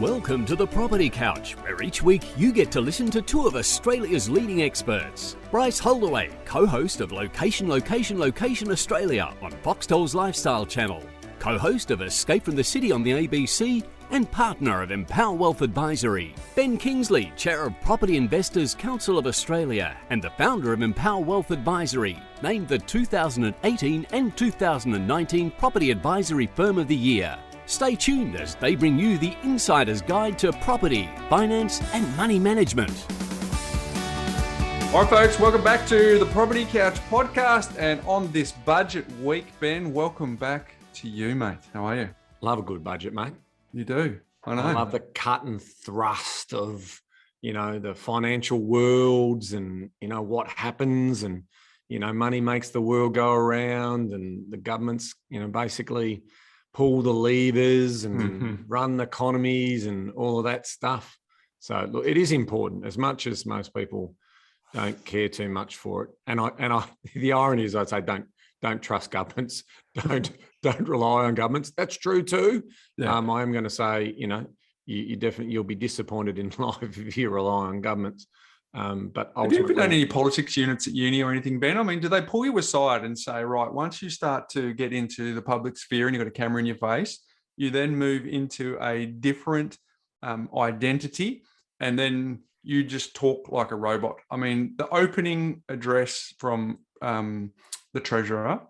Welcome to the Property Couch, where each week you get to listen to two of Australia's leading experts. Bryce Holdaway, co-host of Location Australia on Foxtel's Lifestyle Channel, co-host of Escape from the City on the ABC, and partner of Empower Wealth Advisory. Ben Kingsley, chair of Property Investors Council of Australia and the founder of Empower Wealth Advisory, named the 2018 and 2019 Property Advisory Firm of the Year. Stay tuned as they bring you the insider's guide to property, finance and money management. All right, folks, welcome back to the Property Couch podcast. And on this budget week, Ben, welcome back to you, mate. How are you? Love a good budget, mate. You do. I know. I love the cut and thrust of, the financial worlds and, what happens and, money makes the world go around and the governments, basically pull the levers and run the economies and all of that stuff. So look, it is important as much as most people don't care too much for it. And I the irony is I'd say don't trust governments. Don't rely on governments. That's true too. Yeah. I am going to say, you definitely, you'll be disappointed in life if you rely on governments. But ultimately, have you ever done any politics units at uni or anything, Ben? I mean, do they pull you aside and say, right, once you start to get into the public sphere and you've got a camera in your face, you then move into a different identity and then you just talk like a robot? I mean, the opening address from the Treasurer,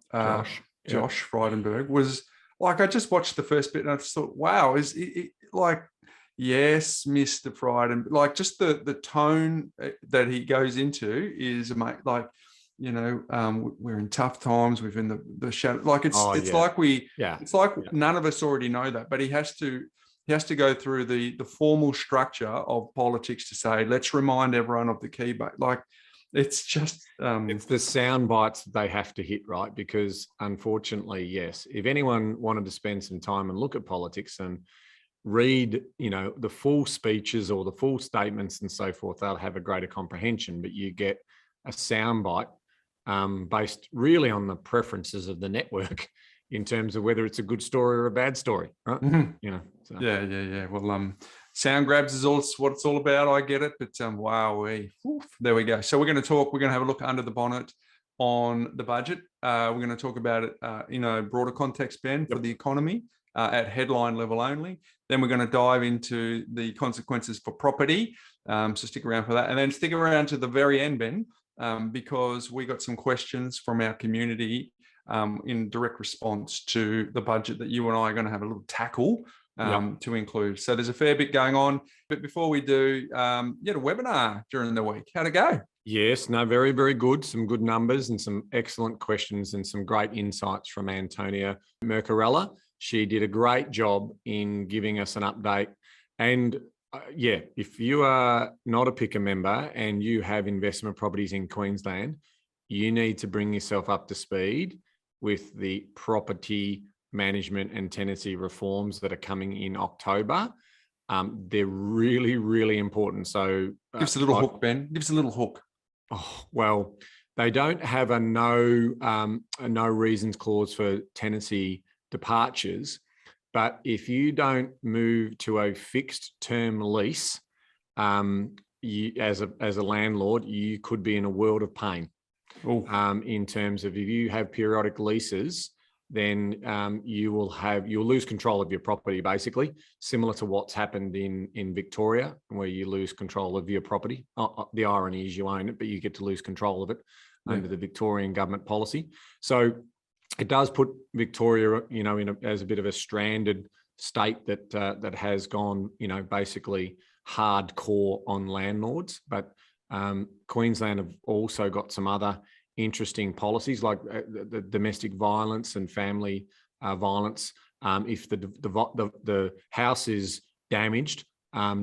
Josh Frydenberg, was like, I just watched the first bit and I just thought, wow, is it like, yes, Mr. Frydenberg, like just the tone that he goes into is like, we're in tough times, we're in the shadow. Like it's like none of us already know that, but he has to go through the formal structure of politics to say, let's remind everyone of the key, but like, it's just it's the sound bites that they have to hit, right? Because unfortunately, yes, if anyone wanted to spend some time and look at politics and read, the full speeches or the full statements and so forth, they'll have a greater comprehension. But you get a sound bite based really on the preferences of the network in terms of whether it's a good story or a bad story, right? Mm-hmm. So. Yeah. Well, sound grabs is what it's all about. I get it, but there we go. So we're going to have a look under the bonnet on the budget. We're going to talk about it in a broader context, Ben, for the economy at headline level only. Then we're going to dive into the consequences for property. So stick around for that, and then stick around to the very end, Ben, because we got some questions from our community in direct response to the budget that you and I are going to have a little tackle to include. So there's a fair bit going on. But before we do, you had a webinar during the week. How'd it go? Yes, no, very, very good. Some good numbers and some excellent questions and some great insights from Antonia Mercorella. She did a great job in giving us an update. And if you are not a PICA member and you have investment properties in Queensland, you need to bring yourself up to speed with the property management and tenancy reforms that are coming in October. They're really, really important. So give us a little hook, Ben. Give us a little hook. Oh, well, they don't have a no reasons clause for tenancy departures, but if you don't move to a fixed term lease, you, as a landlord, you could be in a world of pain. In terms of if you have periodic leases, then you'll lose control of your property, basically, similar to what's happened in Victoria, where you lose control of your property. The irony is you own it, but you get to lose control of it under the Victorian government policy. So it does put Victoria, as a bit of a stranded state that has gone, basically hardcore on landlords. But Queensland have also got some other interesting policies like the domestic violence and family violence. If the house is damaged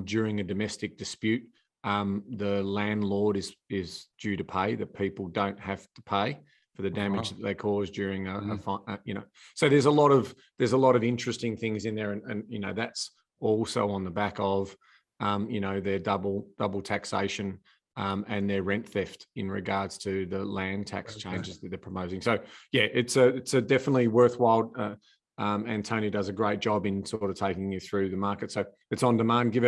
during a domestic dispute, the landlord is due to pay. The people don't have to pay for the damage that they cause during So there's a lot of interesting things in there, and that's also on the back of their double taxation and their rent theft in regards to the land tax changes that they're promoting. So yeah, it's a definitely worthwhile Antonia does a great job in sort of taking you through the market. So it's on demand. Give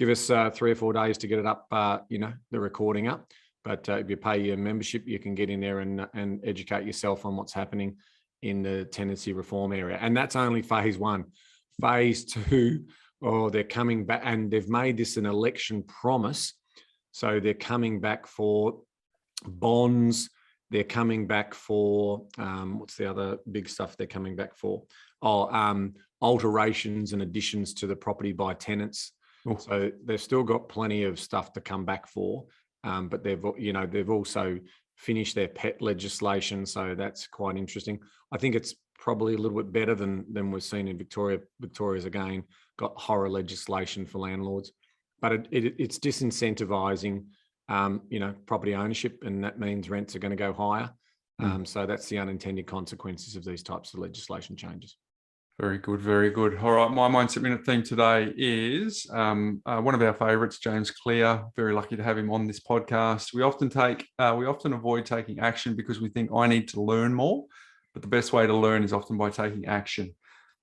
us 3 or 4 days to get it up, the recording up. But if you pay your membership, you can get in there and educate yourself on what's happening in the tenancy reform area. And that's only phase 1. Phase 2, they're coming back, and they've made this an election promise. So they're coming back for bonds. They're coming back for, what's the other big stuff they're coming back for? Alterations and additions to the property by tenants. Oh. So they've still got plenty of stuff to come back for. But they've also finished their pet legislation, so that's quite interesting. I think it's probably a little bit better than we've seen in Victoria. Victoria's again got horror legislation for landlords, but it's disincentivizing, property ownership, and that means rents are going to go higher. So that's the unintended consequences of these types of legislation changes. Very good, very good. All right, my Mindset Minute theme today is one of our favourites, James Clear. Very lucky to have him on this podcast. We often avoid taking action because we think I need to learn more, but the best way to learn is often by taking action.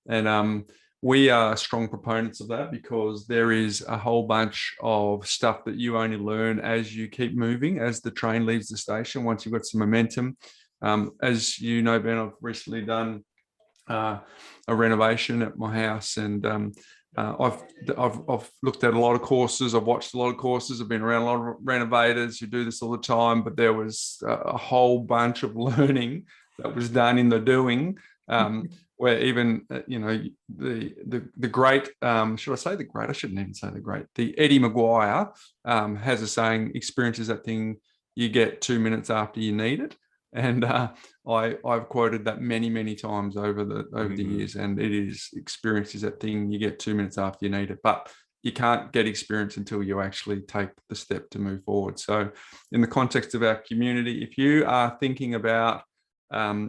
And we are strong proponents of that because there is a whole bunch of stuff that you only learn as you keep moving, as the train leaves the station, once you've got some momentum. As you know, Ben, I've recently done a renovation at my house, and I've looked at a lot of courses. I've watched a lot of courses. I've been around a lot of renovators who do this all the time, but there was a whole bunch of learning that was done in the doing, where even the great, should I say the great? I shouldn't even say the great. The Eddie Maguire has a saying: "Experience is that thing you get 2 minutes after you need it." And I've quoted that many times over the years, and it is, experience is that thing you get 2 minutes after you need it, but you can't get experience until you actually take the step to move forward. So in the context of our community, if you are thinking about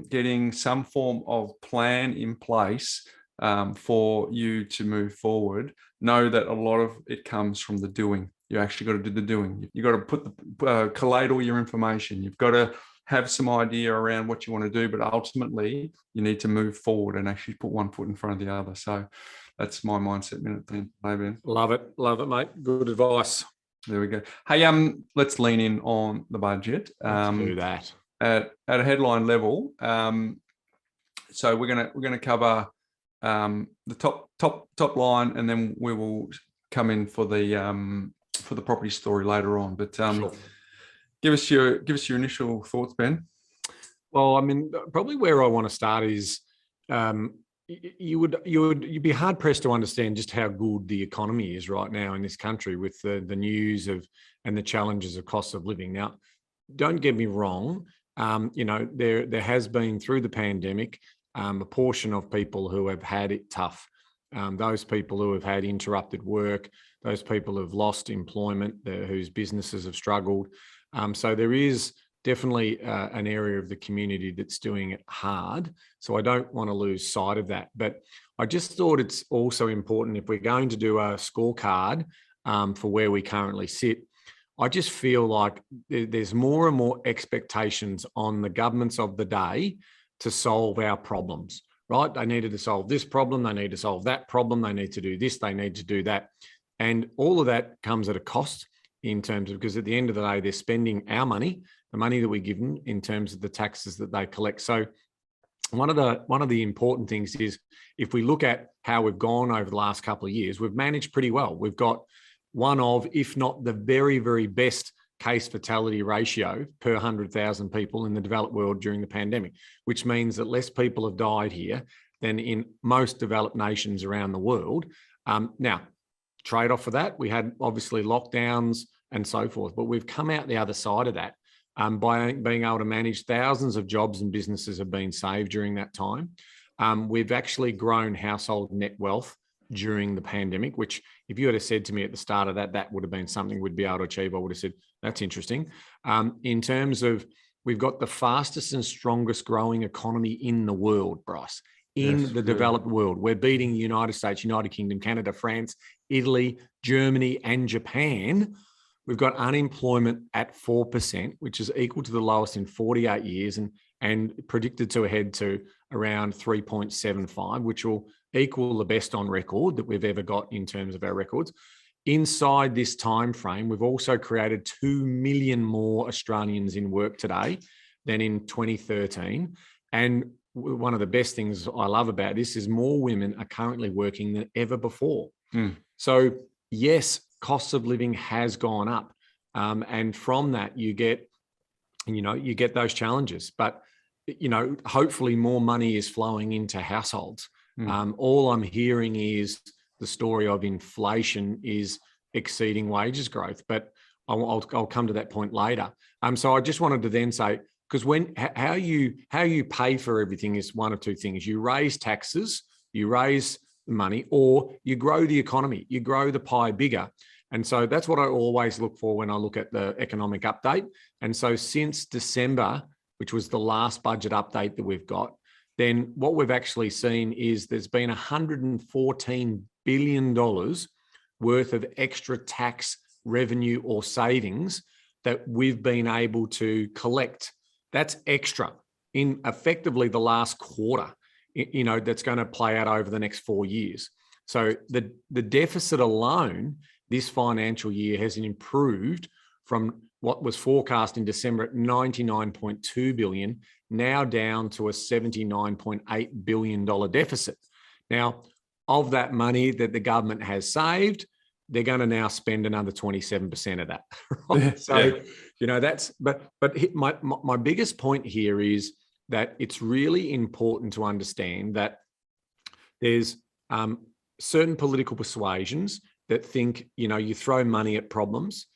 getting some form of plan in place for you to move forward, know that a lot of it comes from the doing. You actually got to do the doing. You've got to collate all your information. You've got to have some idea around what you want to do, but ultimately you need to move forward and actually put one foot in front of the other. So that's my Mindset Minute then, Ben. Love it, mate. Good advice. There we go. Hey, let's lean in on the budget. Let's do that at a headline level. So we're gonna cover the top line, and then we will come in for the property story later on. But sure. Give us your initial thoughts, Ben. Well, I mean, probably where I want to start is you'd be hard pressed to understand just how good the economy is right now in this country with the news of and the challenges of cost of living. Now, don't get me wrong. There has been through the pandemic a portion of people who have had it tough. Those people who have had interrupted work, those people who have lost employment, whose businesses have struggled. So there is definitely an area of the community that's doing it hard. So I don't want to lose sight of that. But I just thought it's also important, if we're going to do a scorecard for where we currently sit, I just feel like there's more and more expectations on the governments of the day to solve our problems, right? They needed to solve this problem. They need to solve that problem. They need to do this. They need to do that. And all of that comes at a cost in terms of, because at the end of the day, they're spending our money, the money that we give them, in terms of the taxes that they collect. So one of the important things is, if we look at how we've gone over the last couple of years, we've managed pretty well. We've got one of, if not the very, very best case fatality ratio per 100,000 people in the developed world during the pandemic, which means that less people have died here than in most developed nations around the world. Now, trade-off for that, we had obviously lockdowns and so forth, but we've come out the other side of that by being able to manage. Thousands of jobs and businesses have been saved during that time. We've actually grown household net wealth during the pandemic, which if you had said to me at the start of that would have been something we'd be able to achieve, I would have said, that's interesting. In terms of, we've got the fastest and strongest growing economy in the world, Bryce. In the developed world, we're beating the United States, United Kingdom, Canada, France, Italy, Germany, and Japan. We've got unemployment at 4%, which is equal to the lowest in 48 years, and predicted to head to around 3.75, which will equal the best on record that we've ever got in terms of our records. Inside this time frame, we've also created 2 million more Australians in work today than in 2013. And one of the best things I love about this is more women are currently working than ever before. So yes, costs of living has gone up. And from that, you get those challenges. But, hopefully more money is flowing into households. All I'm hearing is the story of inflation is exceeding wages growth. But I'll come to that point later. So I just wanted to then say, because how you pay for everything is one of two things. You raise taxes, you raise money, or you grow the economy, you grow the pie bigger. And so that's what I always look for when I look at the economic update. And so since December, which was the last budget update that we've got, then what we've actually seen is there's been $114 billion worth of extra tax revenue or savings that we've been able to collect. That's extra in effectively the last quarter, that's going to play out over the next 4 years. So the deficit alone this financial year has improved from what was forecast in December at $99.2 billion, now down to a $79.8 billion deficit. Now, of that money that the government has saved, they're going to now spend another 27% of that. Right? So, my biggest point here is that it's really important to understand that there's certain political persuasions that think, you throw money at problems.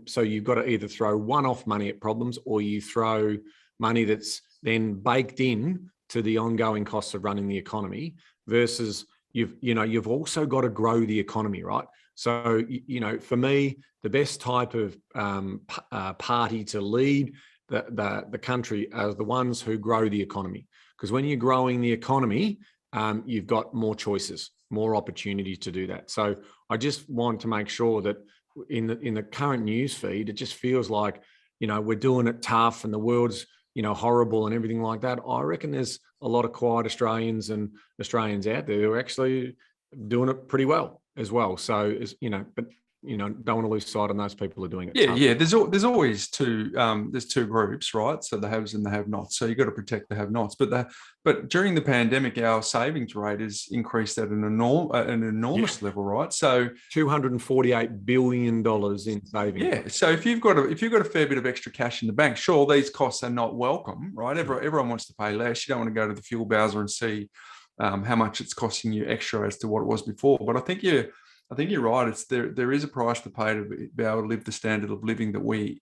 So you've got to either throw one-off money at problems, or you throw money that's then baked in to the ongoing costs of running the economy, versus you've also got to grow the economy, right? So, for me, the best type of party to lead the country are the ones who grow the economy. Because when you're growing the economy, you've got more choices, more opportunities to do that. So I just want to make sure that in the current news feed, it just feels like, we're doing it tough and the world's, horrible and everything like that. I reckon there's a lot of quiet Australians and Australians out there who are actually doing it pretty well as well. So, but don't want to lose sight on those people who are doing it. Yeah. There's always two groups, right? So the haves and the have-nots. So you've got to protect the have-nots. But during the pandemic, our savings rate has increased at an enormous level, right? So $248 billion in savings. Yeah. So if you've got a fair bit of extra cash in the bank, sure, these costs are not welcome, right? Everyone wants to pay less. You don't want to go to the fuel bowser and see how much it's costing you extra as to what it was before. But I think you're right. There is a price to pay to be able to live the standard of living that we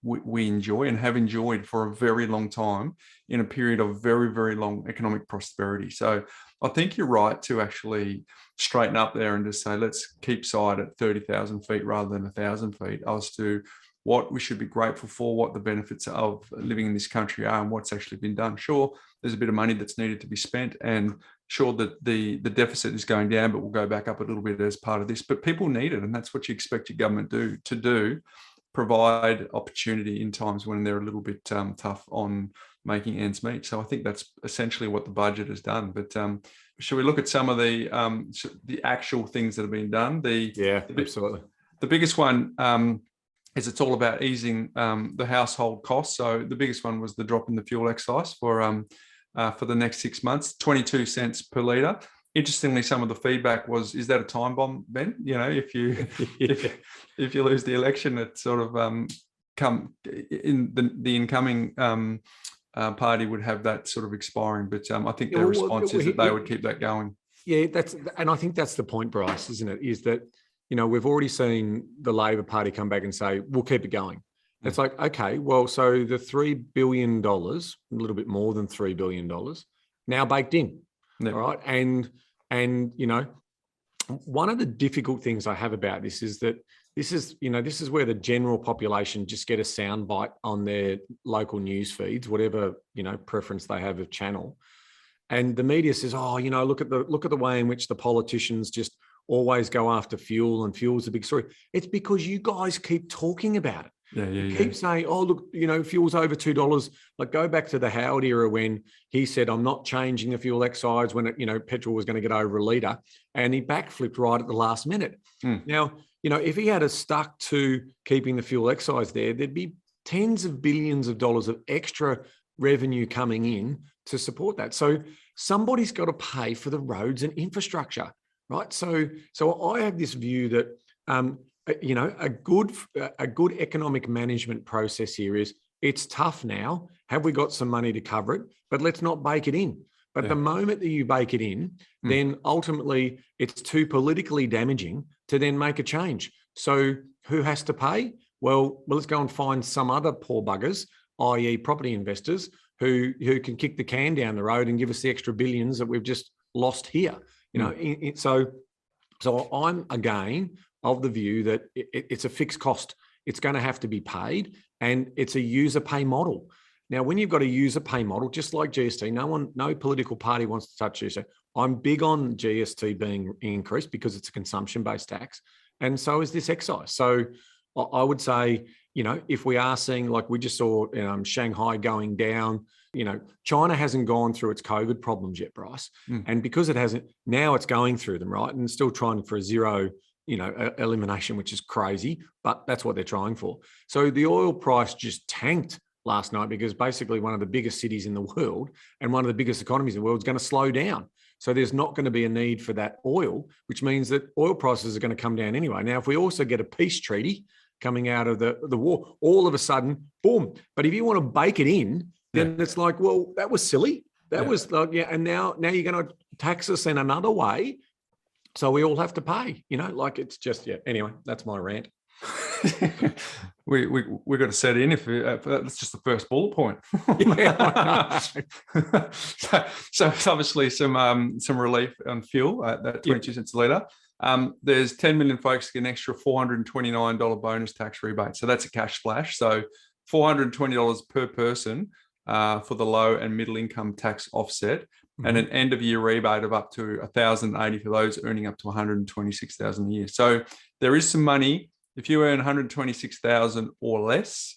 enjoy and have enjoyed for a very long time in a period of very, very long economic prosperity. So I think you're right to actually straighten up there and just say, let's keep side at 30,000 feet rather than 1,000 feet as to what we should be grateful for, what the benefits of living in this country are, and what's actually been done. Sure, there's a bit of money that's needed to be spent, and sure that the deficit is going down, but we'll go back up a little bit as part of this. But people need it, and that's what you expect your government to do, provide opportunity in times when they're a little bit tough on making ends meet. So I think that's essentially what the budget has done. But should we look at some of the actual things that have been done? Absolutely. The biggest one is it's all about easing the household costs. So the biggest one was the drop in the fuel excise for the next 6 months, 22 cents per litre. Interestingly, some of the feedback was, is that a time bomb, Ben? If you if you lose the election, it sort of come in the incoming party would have that sort of expiring. But I think their response is that they would keep that going. Yeah, and I think that's the point, Bryce, isn't it? Is that, we've already seen the Labor Party come back and say, we'll keep it going. It's like, okay, well, so the $3 billion, a little bit more than $3 billion, now baked in, all right? And one of the difficult things I have about this is that this is where the general population just get a soundbite on their local news feeds, whatever, preference they have of channel. And the media says, look at the way in which the politicians just always go after fuel, and fuel's a big story. It's because you guys keep talking about it. Keep saying, oh, look, fuel's over $2. Like, go back to the Howard era when he said, I'm not changing the fuel excise when petrol was going to get over a litre. And he backflipped right at the last minute. Now, if he had stuck to keeping the fuel excise there'd be tens of billions of dollars of extra revenue coming in to support that. So somebody's got to pay for the roads and infrastructure, right? So I have this view that, a good economic management process here is, it's tough now. Have we got some money to cover it? But let's not bake it in. But the moment that you bake it in, then ultimately it's too politically damaging to then make a change. So who has to pay? Well, let's go and find some other poor buggers, i.e. property investors, who can kick the can down the road and give us the extra billions that we've just lost here. So I'm again of the view that it's a fixed cost. It's going to have to be paid, and it's a user pay model. Now, when you've got a user pay model, just like GST, no political party wants to touch GST. I'm big on GST being increased because it's a consumption-based tax, and so is this excise. So I would say, if we are seeing, like we just saw Shanghai going down, China hasn't gone through its COVID problems yet, Bryce. And because it hasn't, now it's going through them, right? And still trying for a zero, elimination, which is crazy, but that's what they're trying for. So the oil price just tanked last night because basically one of the biggest cities in the world and one of the biggest economies in the world is going to slow down. So there's not going to be a need for that oil, which means that oil prices are going to come down anyway. Now, if we also get a peace treaty coming out of the war, all of a sudden, boom. But if you want to bake it in, then it's like, well, that was silly. That was like, and now you're going to tax us in another way. So we all have to pay, it's just, anyway, that's my rant. we got to set in if that's just the first bullet point. So it's obviously some relief on fuel at that 22 cents a litre. There's 10 million folks get an extra $429 bonus tax rebate. So that's a cash splash. So $420 per person for the low and middle income tax offset, and an end of year rebate of up to $1,080 for those earning up to $126,000 a year. So there is some money. If you earn $126,000 or less,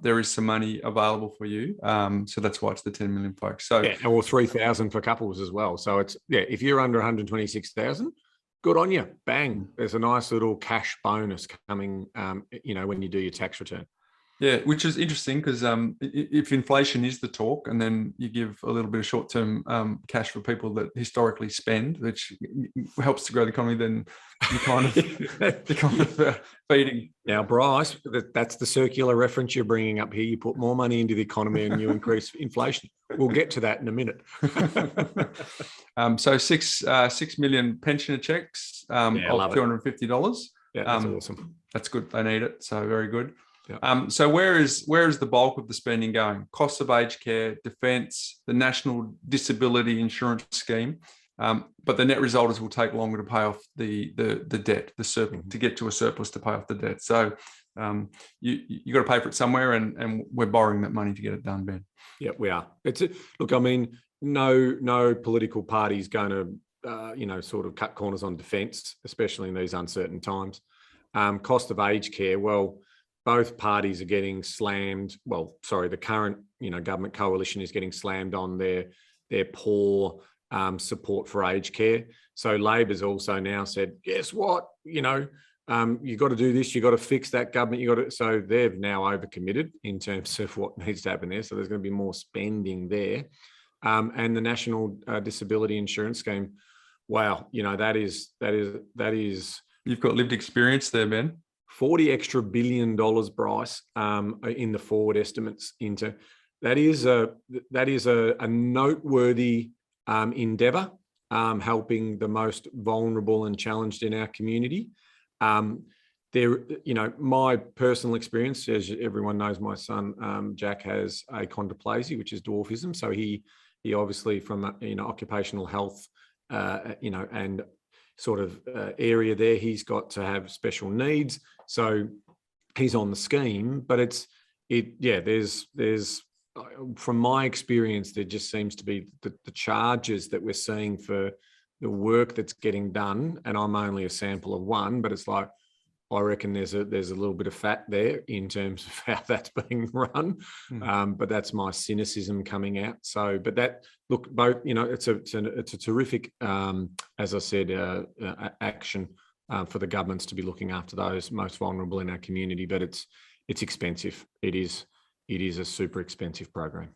there is some money available for you. So that's why it's the 10 million folks. So or 3,000 for couples as well. So it's if you're under 126,000, good on you. Bang. There's a nice little cash bonus coming, when you do your tax return. Yeah, which is interesting because if inflation is the talk, and then you give a little bit of short-term cash for people that historically spend, which helps to grow the economy, then you kind of feeding. Now, Bryce, that's the circular reference you're bringing up here. You put more money into the economy and you increase inflation. We'll get to that in a minute. So 6 million pensioner checks of $250. Yeah, that's awesome. That's good. They need it. So very good. Yeah. So where is the bulk of the spending going? Costs of aged care, defence, the National Disability Insurance Scheme, but the net result is will take longer to pay off the debt, the surplus, to get to a surplus to pay off the debt. So you got to pay for it somewhere, and we're borrowing that money to get it done, Ben. Yeah, we are. Look, I mean, no political party is going to sort of cut corners on defence, especially in these uncertain times. Cost of aged care, well, both parties are getting slammed. Well, sorry, the current government coalition is getting slammed on their poor support for aged care. So Labor's also now said, guess what? You got to do this. You got to fix that government. So they've now overcommitted in terms of what needs to happen there. So there's going to be more spending there. And the National Disability Insurance Scheme. Wow, that is. You've got lived experience there, Ben. $40 billion extra, Bryce, in the forward estimates into that is a noteworthy endeavour, helping the most vulnerable and challenged in our community. My personal experience, as everyone knows, my son Jack has achondroplasia, which is dwarfism. So he obviously from occupational health, and sort of area there, he's got to have special needs. So he's on the scheme, but there's from my experience, there just seems to be the charges that we're seeing for the work that's getting done. And I'm only a sample of one, but it's like, I reckon there's a little bit of fat there in terms of how that's being run, but that's my cynicism coming out. So, but that look, both it's a terrific, as I said, action for the governments to be looking after those most vulnerable in our community. But it's expensive. It is a super expensive program.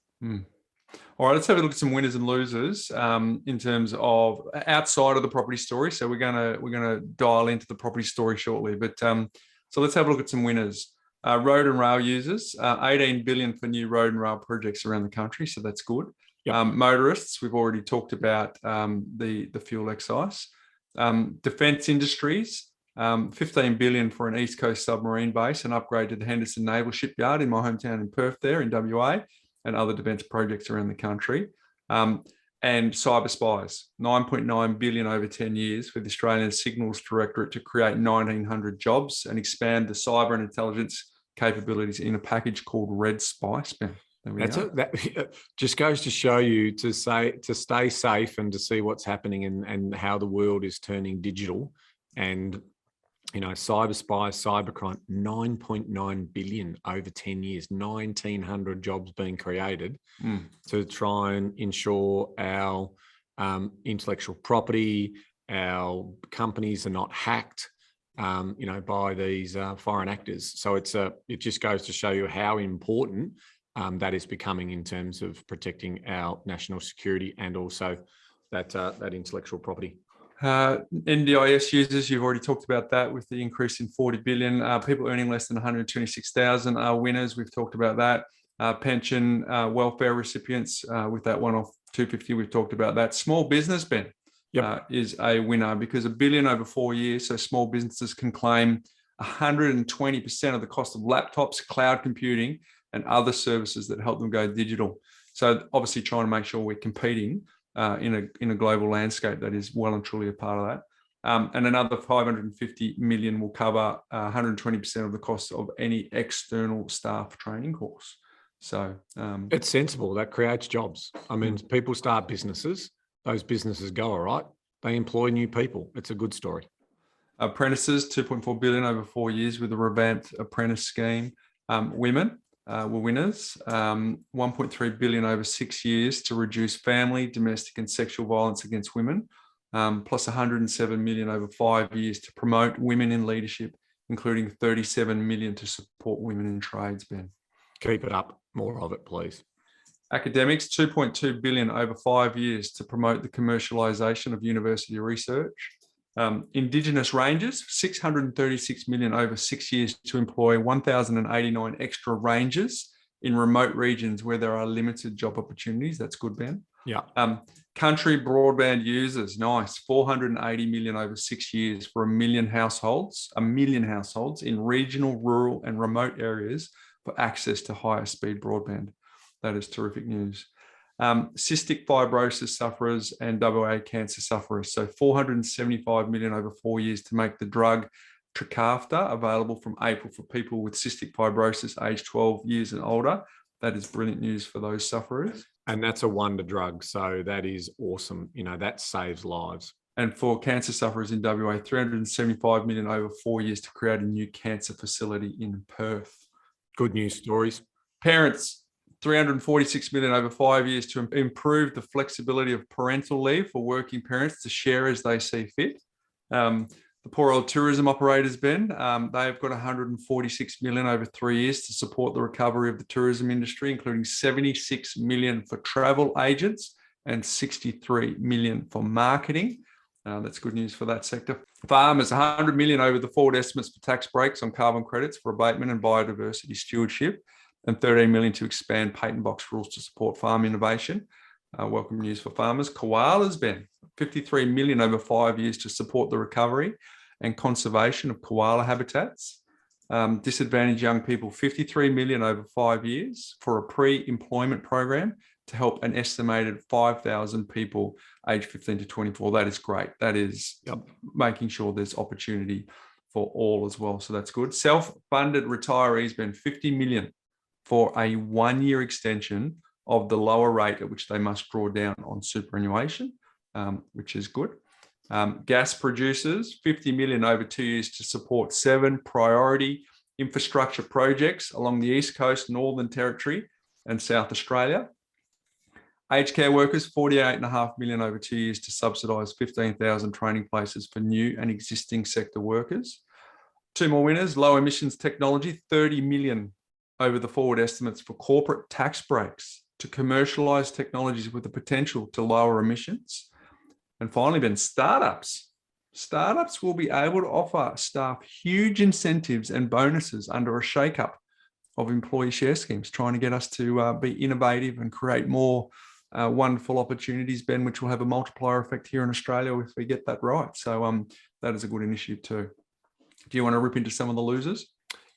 All right, let's have a look at some winners and losers in terms of outside of the property story. So we're gonna dial into the property story shortly, but so let's have a look at some winners. Road and rail users, 18 billion for new road and rail projects around the country, so that's good. Yep. Motorists, we've already talked about the fuel excise. Defence industries, 15 billion for an East Coast submarine base, an upgrade to the Henderson Naval Shipyard in my hometown in Perth there in WA, and other defence projects around the country. And cyber spies, 9.9 billion over 10 years for the Australian Signals Directorate to create 1,900 jobs and expand the cyber and intelligence capabilities in a package called Red Spice. That just goes to show you to stay safe and to see what's happening and how the world is turning digital. And cyber spies, cybercrime, 9.9 billion over 10 years, 1,900 jobs being created to try and ensure our intellectual property, our companies are not hacked, by these foreign actors. So it just goes to show you how important that is becoming in terms of protecting our national security and also that intellectual property. NDIS users, you've already talked about that with the increase in 40 billion. People earning less than 126,000 are winners. We've talked about that. Pension welfare recipients with that one-off 250, we've talked about that. Small business, Ben, is a winner because $1 billion over 4 years. So small businesses can claim 120% of the cost of laptops, cloud computing, and other services that help them go digital. So obviously trying to make sure we're competing in a global landscape that is well and truly a part of that. And another 550 million will cover 120% of the cost of any external staff training course. So it's sensible. That creates jobs. I mean, people start businesses. Those businesses go all right. They employ new people. It's a good story. Apprentices, 2.4 billion over 4 years with a revamped apprentice scheme. Women were winners, 1.3 billion over 6 years to reduce family, domestic and sexual violence against women, plus 107 million over 5 years to promote women in leadership, including 37 million to support women in trades, Ben. Keep it up. More of it, please. Academics, 2.2 billion over 5 years to promote the commercialisation of university research. Indigenous rangers, 636 million over 6 years to employ 1,089 extra rangers in remote regions where there are limited job opportunities. That's good, Ben. Yeah. Country broadband users, nice, 480 million over 6 years for 1 million households in regional, rural and remote areas for access to higher speed broadband. That is terrific news. Cystic fibrosis sufferers and WA cancer sufferers. So 475 million over 4 years to make the drug Trikafta available from April for people with cystic fibrosis aged 12 years and older. That is brilliant news for those sufferers. And that's a wonder drug. So that is awesome. That saves lives. And for cancer sufferers in WA, 375 million over 4 years to create a new cancer facility in Perth. Good news stories. Parents, 346 million over 5 years to improve the flexibility of parental leave for working parents to share as they see fit. The poor old tourism operators, Ben, they've got 146 million over 3 years to support the recovery of the tourism industry, including 76 million for travel agents and 63 million for marketing. That's good news for that sector. Farmers, 100 million over the forward estimates for tax breaks on carbon credits for abatement and biodiversity stewardship, and 13 million to expand patent box rules to support farm innovation. Welcome news for farmers. Koalas, Ben, 53 million over 5 years to support the recovery and conservation of koala habitats. Disadvantaged young people, 53 million over 5 years for a pre-employment program to help an estimated 5,000 people aged 15 to 24. That is great. That is making sure there's opportunity for all as well. So that's good. Self-funded retirees, Ben, 50 million for a 1 year extension of the lower rate at which they must draw down on superannuation, which is good. Gas producers, 50 million over 2 years to support 7 priority infrastructure projects along the East Coast, Northern Territory and South Australia. Aged care workers, 48.5 million over 2 years to subsidise 15,000 training places for new and existing sector workers. 2 more winners, low emissions technology, 30 million over the forward estimates for corporate tax breaks to commercialise technologies with the potential to lower emissions. And finally, Ben, startups. Startups will be able to offer staff huge incentives and bonuses under a shake-up of employee share schemes, trying to get us to be innovative and create more wonderful opportunities, Ben, which will have a multiplier effect here in Australia if we get that right. So that is a good initiative too. Do you want to rip into some of the losers?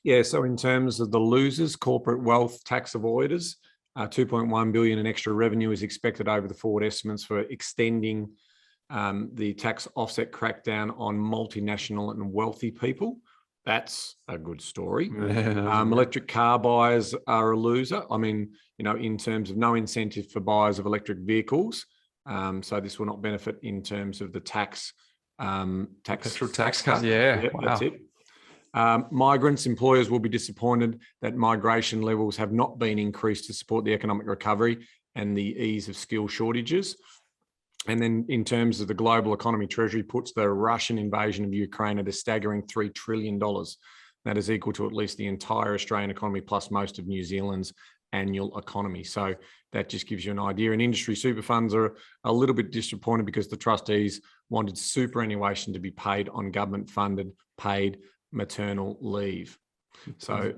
Yeah, so in terms of the losers, corporate wealth tax avoiders, 2.1 billion in extra revenue is expected over the forward estimates for extending the tax offset crackdown on multinational and wealthy people. That's a good story. Yeah, electric car buyers are a loser. I mean, in terms of no incentive for buyers of electric vehicles. So this will not benefit in terms of the tax cut. Yeah, yep, wow. That's it. Migrants, employers will be disappointed that migration levels have not been increased to support the economic recovery and the ease of skill shortages. And then in terms of the global economy, Treasury puts the Russian invasion of Ukraine at a staggering $3 trillion. That is equal to at least the entire Australian economy plus most of New Zealand's annual economy. So that just gives you an idea. And industry super funds are a little bit disappointed because the trustees wanted superannuation to be paid on government-funded paid maternal leave. So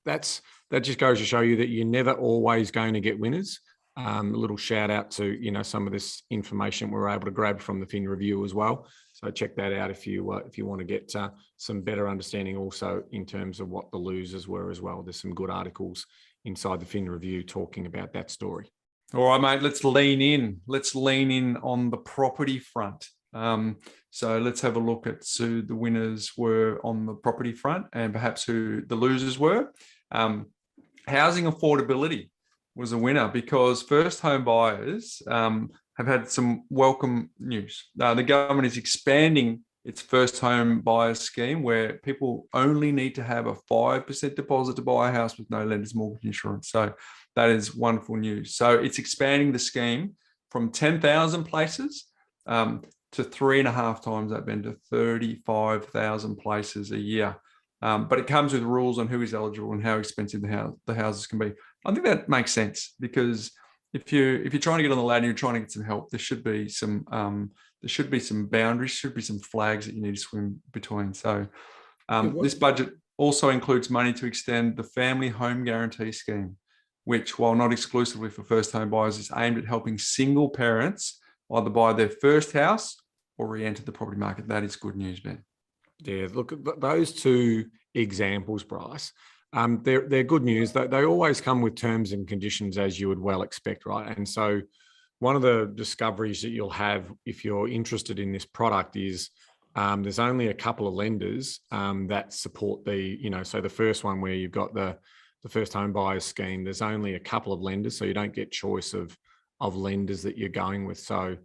that just goes to show you that you're never always going to get winners. A little shout out to some of this information we were able to grab from the Fin Review as well. So check that out if you want to get some better understanding also in terms of what the losers were as well. There's some good articles inside the Fin Review talking about that story. All right, mate, let's lean in. Let's lean in on the property front. So let's have a look at who the winners were on the property front and perhaps who the losers were. Housing affordability was a winner because first home buyers have had some welcome news. The government is expanding its first home buyer scheme where people only need to have a 5% deposit to buy a house with no lender's mortgage insurance. So that is wonderful news. So it's expanding the scheme from 10,000 places to 3.5 times that, Ben, to 35,000 places a year. But it comes with rules on who is eligible and how expensive the houses can be. I think that makes sense because if you're trying to get on the ladder and you're trying to get some help, there should be some boundaries, should be some flags that you need to swim between. So this budget also includes money to extend the family home guarantee scheme, which, while not exclusively for first home buyers, is aimed at helping single parents either buy their first house or re-enter the property market. That is good news, Ben. Yeah, look, those two examples, Bryce, they're good news. They always come with terms and conditions, as you would well expect, right? And so one of the discoveries that you'll have if you're interested in this product is there's only a couple of lenders that support so the first one where you've got the first home buyers scheme, there's only a couple of lenders, so you don't get choice of lenders that you're going with. So,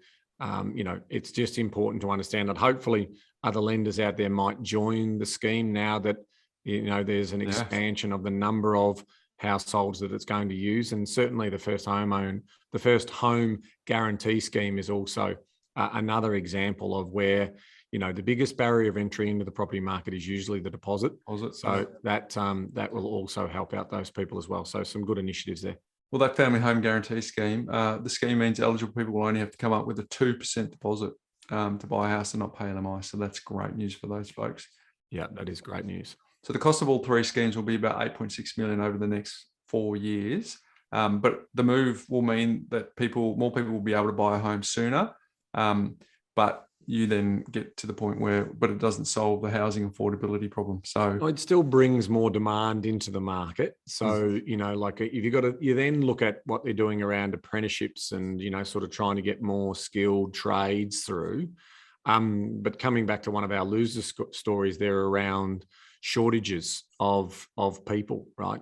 it's just important to understand that hopefully other lenders out there might join the scheme now that, there's an expansion of the number of households that it's going to use. And certainly the first home guarantee scheme is also another example of where, the biggest barrier of entry into the property market is usually the deposit. So that will also help out those people as well. So some good initiatives there. Well, that family home guarantee scheme, the scheme means eligible people will only have to come up with a 2% deposit to buy a house and not pay LMI. So that's great news for those folks. Yeah, that is great news. So the cost of all three schemes will be about 8.6 million over the next 4 years. But the move will mean that more people will be able to buy a home sooner. But you then get to the point but it doesn't solve the housing affordability problem. So it still brings more demand into the market. So, if you then look at what they're doing around apprenticeships and, sort of trying to get more skilled trades through. But coming back to one of our loser stories there around shortages of people, right?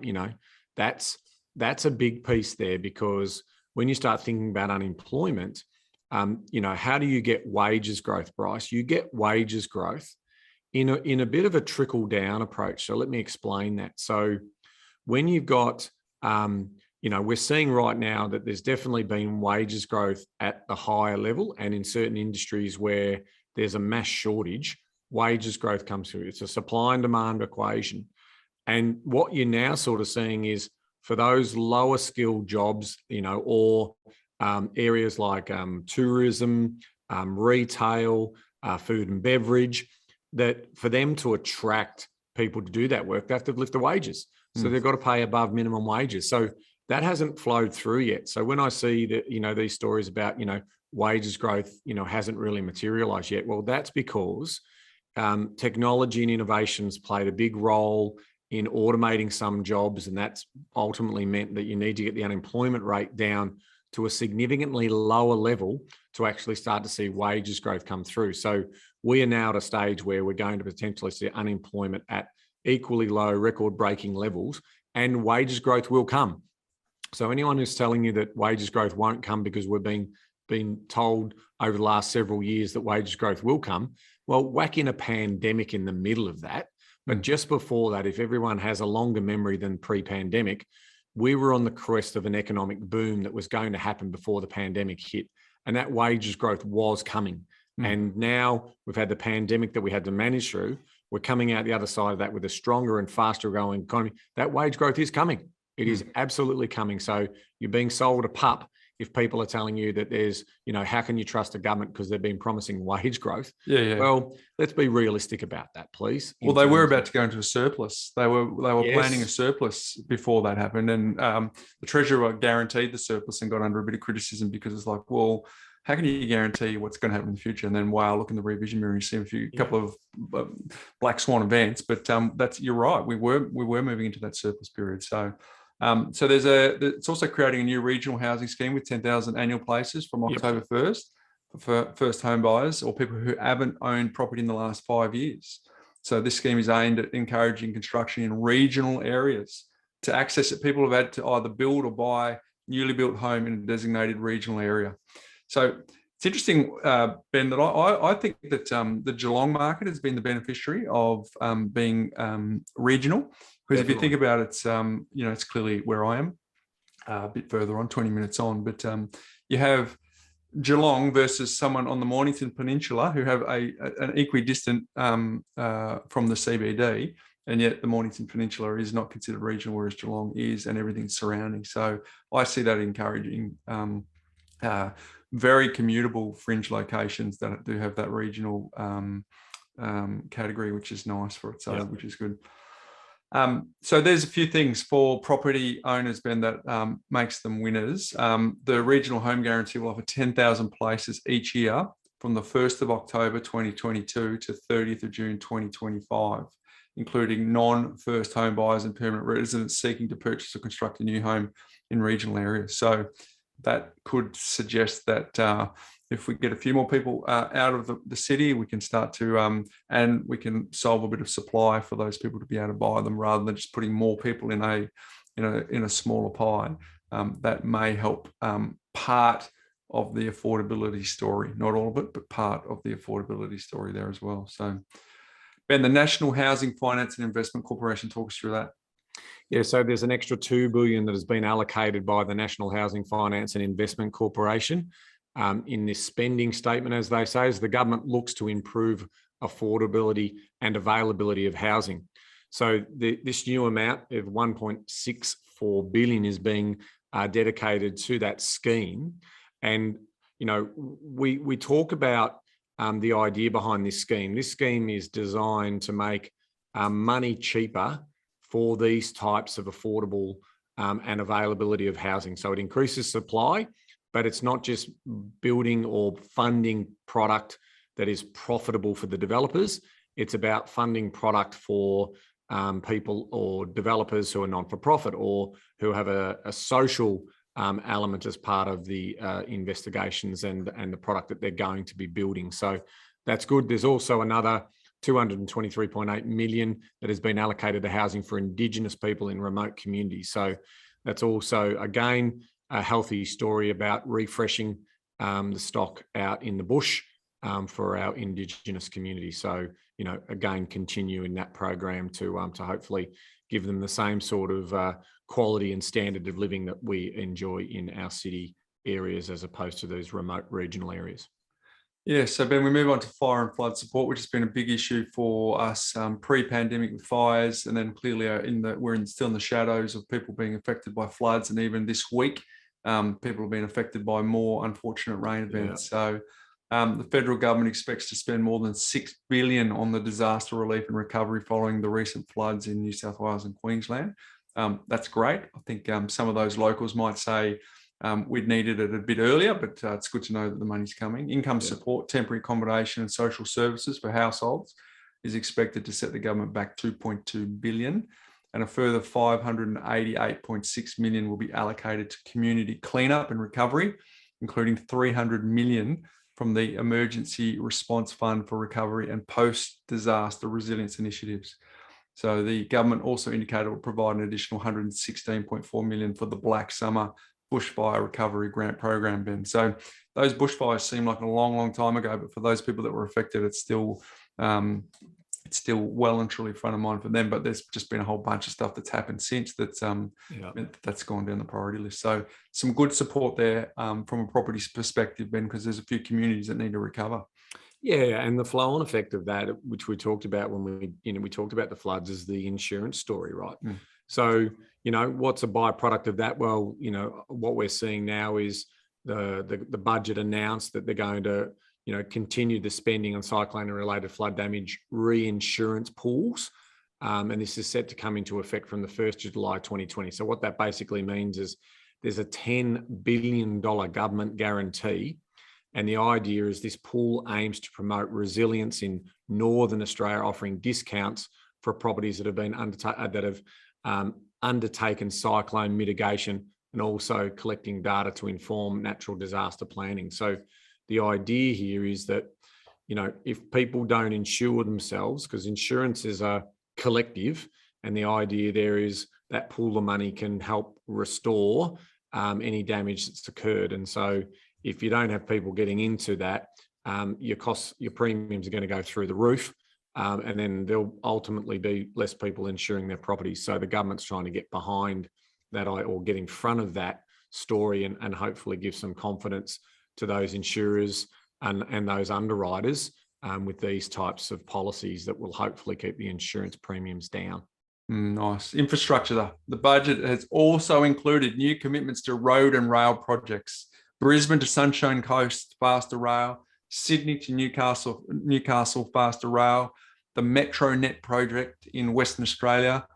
That's a big piece there because when you start thinking about unemployment, how do you get wages growth, Bryce? You get wages growth in a bit of a trickle down approach. So let me explain that. So when you've got, we're seeing right now that there's definitely been wages growth at the higher level, and in certain industries where there's a mass shortage, wages growth comes through. It's a supply and demand equation. And what you're now sort of seeing is for those lower skilled jobs, or areas like tourism, retail, food and beverage, that for them to attract people to do that work, they have to lift the wages. So they've got to pay above minimum wages. So that hasn't flowed through yet. So when I see that, these stories about, wages growth, hasn't really materialized yet, well, that's because technology and innovations played a big role in automating some jobs. And that's ultimately meant that you need to get the unemployment rate down to a significantly lower level to actually start to see wages growth come through. So we are now at a stage where we're going to potentially see unemployment at equally low, record-breaking levels, and wages growth will come. So anyone who's telling you that wages growth won't come because we've been told over the last several years that wages growth will come, well, whack in a pandemic in the middle of that. But just before that, if everyone has a longer memory than pre-pandemic, we were on the crest of an economic boom that was going to happen before the pandemic hit. And that wages growth was coming. And now we've had the pandemic that we had to manage through. We're coming out the other side of that with a stronger and faster growing economy. That wage growth is coming. It is absolutely coming. So you're being sold a pup if people are telling you that there's, how can you trust a government because they've been promising wage growth? Yeah. Well, let's be realistic about that, please. Well, they were about to go into a surplus. They were planning a surplus before that happened. And the Treasurer guaranteed the surplus and got under a bit of criticism because it's like, well, how can you guarantee what's going to happen in the future? And then, wow, look in the revision mirror, you see a couple of black swan events. But you're right. We were moving into that surplus period. So, it's also creating a new regional housing scheme with 10,000 annual places from October 1st for first home buyers or people who haven't owned property in the last 5 years. So this scheme is aimed at encouraging construction in regional areas. To access it, people have had to either build or buy newly built home in a designated regional area. So it's interesting, Ben, that I think that the Geelong market has been the beneficiary of being regional. Because if you think about it, it's clearly where I am, a bit further on, 20 minutes on. But you have Geelong versus someone on the Mornington Peninsula who have an equidistant from the CBD, and yet the Mornington Peninsula is not considered regional, whereas Geelong is, and everything surrounding. So I see that encouraging very commutable fringe locations that do have that regional category, which is nice for it. So which is good. So there's a few things for property owners, Ben, that makes them winners. The regional home guarantee will offer 10,000 places each year from the 1st of October 2022 to 30th of June 2025, including non-first home buyers and permanent residents seeking to purchase or construct a new home in regional areas. So that could suggest that if we get a few more people out of the city, we can start to, and we can solve a bit of supply for those people to be able to buy them, rather than just putting more people in a smaller pie. That may help part of the affordability story, not all of it, but part of the affordability story there as well. So, Ben, the National Housing Finance and Investment Corporation, talk us through that. Yeah, so there's an extra $2 billion that has been allocated by the National Housing Finance and Investment Corporation in this spending statement, as they say, as the government looks to improve affordability and availability of housing. So this new amount of $1.64 billion is being dedicated to that scheme. And, we talk about the idea behind this scheme. This scheme is designed to make money cheaper for these types of affordable and availability of housing. So it increases supply, but it's not just building or funding product that is profitable for the developers. It's about funding product for people or developers who are non-for-profit or who have a social element as part of the investigations and the product that they're going to be building. So that's good. There's also another $223.8 million that has been allocated to housing for Indigenous people in remote communities. So that's also, again, a healthy story about refreshing the stock out in the bush for our Indigenous community. So, again, continue in that program to hopefully give them the same sort of quality and standard of living that we enjoy in our city areas as opposed to those remote regional areas. Yeah, so Ben, we move on to fire and flood support, which has been a big issue for us pre-pandemic with fires, and then clearly we're still in the shadows of people being affected by floods, and even this week, people have been affected by more unfortunate rain events. So the federal government expects to spend more than $6 billion on the disaster relief and recovery following the recent floods in New South Wales and Queensland. That's great. I think some of those locals might say, we'd needed it a bit earlier, but it's good to know that the money's coming. Income support, temporary accommodation and social services for households is expected to set the government back $2.2 billion, and a further $588.6 million will be allocated to community cleanup and recovery, including $300 million from the Emergency Response Fund for Recovery and Post-Disaster Resilience Initiatives. So the government also indicated it will provide an additional $116.4 million for the Black Summer Bushfire Recovery Grant Program, Ben. So those bushfires seem like a long, long time ago, but for those people that were affected, it's still well and truly front of mind for them. But there's just been a whole bunch of stuff that's happened since that's gone down the priority list. So some good support there from a property perspective, Ben, because there's a few communities that need to recover. Yeah, and the flow-on effect of that, which we talked about when we talked about the floods, is the insurance story, right? So, what's a byproduct of that? Well, what we're seeing now is the budget announced that they're going to, continue the spending on cyclone and related flood damage reinsurance pools. And this is set to come into effect from the 1st of July 2020. So what that basically means is there's a $10 billion government guarantee. And the idea is this pool aims to promote resilience in Northern Australia, offering discounts for properties that have been undertaken cyclone mitigation and also collecting data to inform natural disaster planning. So the idea here is that, if people don't insure themselves, because insurance is a collective, and the idea there is that pool of money can help restore any damage that's occurred. And so if you don't have people getting into that, your premiums are going to go through the roof. And then there'll ultimately be less people insuring their properties. So the government's trying to get behind that or get in front of that story and hopefully give some confidence to those insurers and those underwriters with these types of policies that will hopefully keep the insurance premiums down. Nice. Infrastructure. The budget has also included new commitments to road and rail projects. Brisbane to Sunshine Coast, faster rail. Sydney to Newcastle, faster rail. The MetroNet project in Western Australia,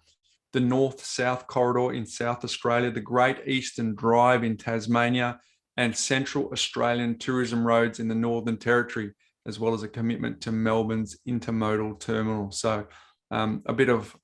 the North-South Corridor in South Australia, the Great Eastern Drive in Tasmania, and Central Australian tourism roads in the Northern Territory, as well as a commitment to Melbourne's intermodal terminal. So a bit of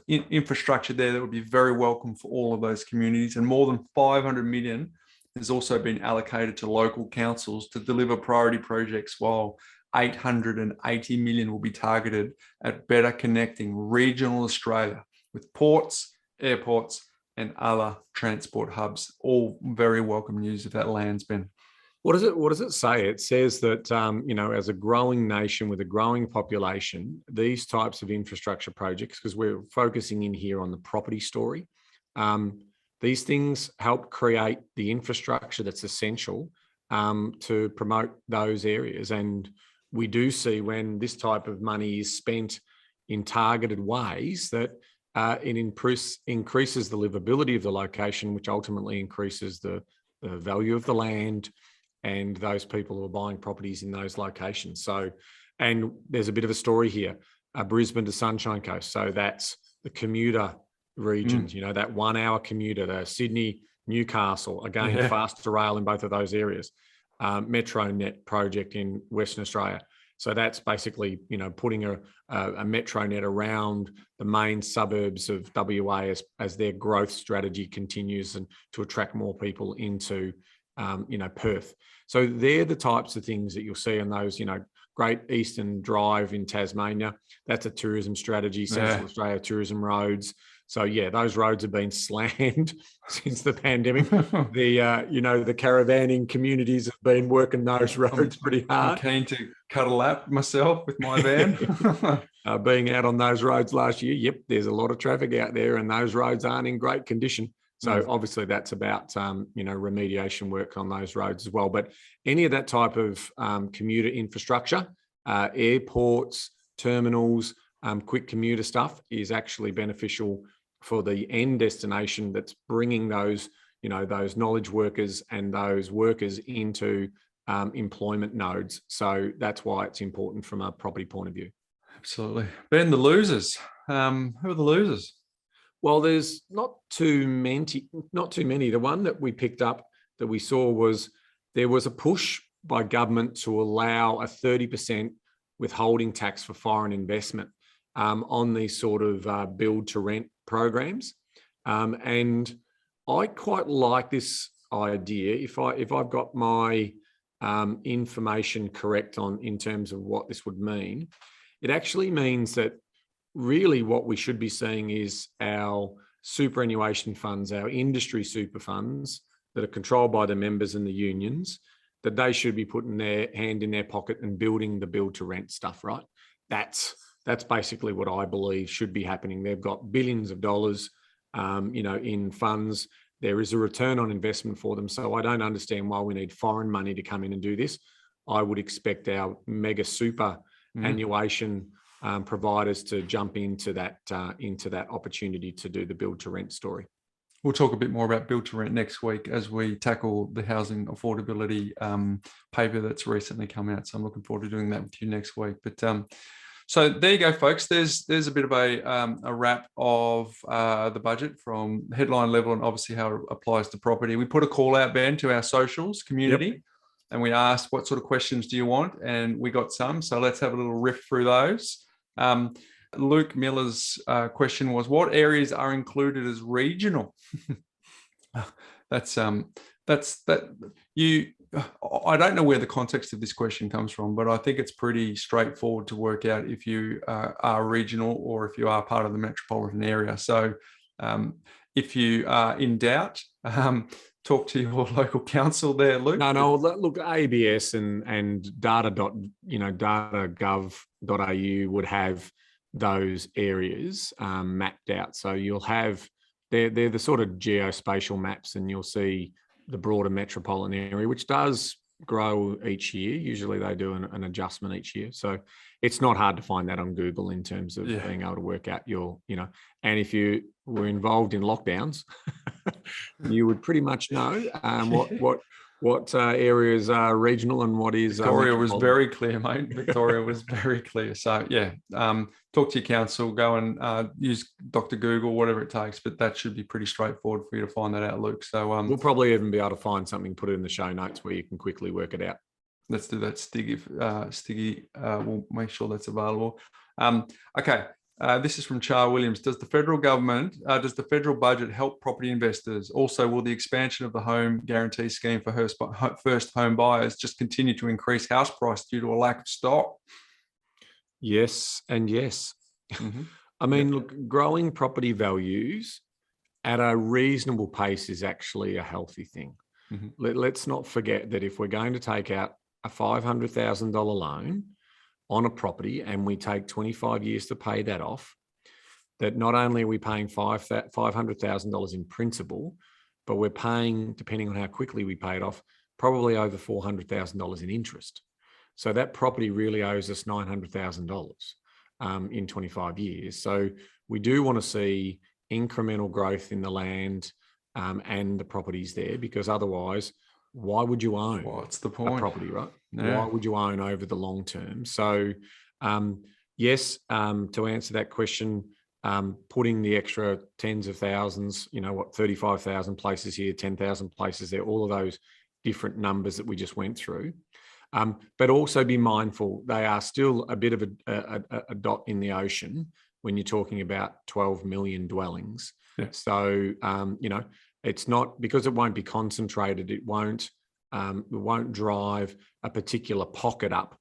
infrastructure there that would be very welcome for all of those communities. And more than $500 million has also been allocated to local councils to deliver priority projects, while $880 million will be targeted at better connecting regional Australia with ports, airports, and other transport hubs. All very welcome news if that lands, Ben. What does it say? It says that, as a growing nation with a growing population, these types of infrastructure projects, because we're focusing in here on the property story, these things help create the infrastructure that's essential to promote those areas. And we do see when this type of money is spent in targeted ways that it increases the livability of the location, which ultimately increases the value of the land and those people who are buying properties in those locations. So, and there's a bit of a story here, Brisbane to Sunshine Coast. So that's the commuter regions, that 1 hour commuter, the Sydney, Newcastle, again, faster rail in both of those areas. MetroNet project in Western Australia. So that's basically, putting a MetroNet around the main suburbs of WA as their growth strategy continues and to attract more people into, Perth. So they're the types of things that you'll see in those, Great Eastern Drive in Tasmania. That's a tourism strategy. Central Australia tourism roads. So yeah, those roads have been slammed since the pandemic. The caravanning communities have been working those roads pretty hard. I'm keen to cut a lap myself with my van. Being out on those roads last year, yep, there's a lot of traffic out there, and those roads aren't in great condition. So obviously that's about remediation work on those roads as well. But any of that type of commuter infrastructure, airports, terminals, quick commuter stuff is actually beneficial for the end destination that's bringing those knowledge workers and those workers into employment nodes. So that's why it's important from a property point of view. Absolutely. Ben, the losers. Who are the losers? Well, there's not too many. The one that we picked up that we saw was there was a push by government to allow a 30% withholding tax for foreign investment on these sort of build to rent programs. And I quite like this idea. If I've got my information correct in terms of what this would mean, it actually means that really what we should be seeing is our superannuation funds, our industry super funds that are controlled by the members and the unions, that they should be putting their hand in their pocket and building the build to rent stuff, right? That's basically what I believe should be happening. They've got billions of dollars, in funds. There is a return on investment for them. So I don't understand why we need foreign money to come in and do this. I would expect our mega super annuation providers to jump into that opportunity to do the build to rent story. We'll talk a bit more about build to rent next week as we tackle the housing affordability paper that's recently come out. So I'm looking forward to doing that with you next week. But so there you go, folks. There's a bit of a wrap of the budget from headline level and obviously how it applies to property. We put a call out, Ben, to our socials community, and we asked what sort of questions do you want, and we got some. So let's have a little riff through those. Luke Miller's question was, what areas are included as regional? I don't know where the context of this question comes from, but I think it's pretty straightforward to work out if you are regional or if you are part of the metropolitan area. So if you are in doubt, talk to your local council there, Luke. No, look, ABS and data.gov.au would have those areas mapped out. So you'll have, they're the sort of geospatial maps, and you'll see the broader metropolitan area, which does grow each year. Usually they do an adjustment each year. So it's not hard to find that on Google in terms of being able to work out and if you were involved in lockdowns, you would pretty much know what areas are regional and what is. Victoria was very clear, mate. Victoria was very clear. So talk to your council, go and use Dr. Google, whatever it takes, but that should be pretty straightforward for you to find that out, Luke. So we'll probably even be able to find something, put it in the show notes where you can quickly work it out. Let's do that. Stiggy will make sure that's available. Okay. This is from Char Williams. Does the federal budget help property investors? Also, will the expansion of the home guarantee scheme for first home buyers just continue to increase house price due to a lack of stock? Yes and yes. I mean, look, growing property values at a reasonable pace is actually a healthy thing. Let's not forget that if we're going to take out a $500,000 loan on a property and we take 25 years to pay that off, that not only are we paying $500,000 in principal, but we're paying, depending on how quickly we pay it off, probably over $400,000 in interest. So that property really owes us $900,000 in 25 years. So we do want to see incremental growth in the land and the properties there, because otherwise, why would you own What's the point? A property, right? Yeah. Why would you own over the long term? So yes, to answer that question, putting the extra tens of thousands, 35,000 places here, 10,000 places there, all of those different numbers that we just went through. But also be mindful, they are still a bit of a dot in the ocean when you're talking about 12 million dwellings. Yeah. So, it's not, because it won't be concentrated, it won't drive a particular pocket up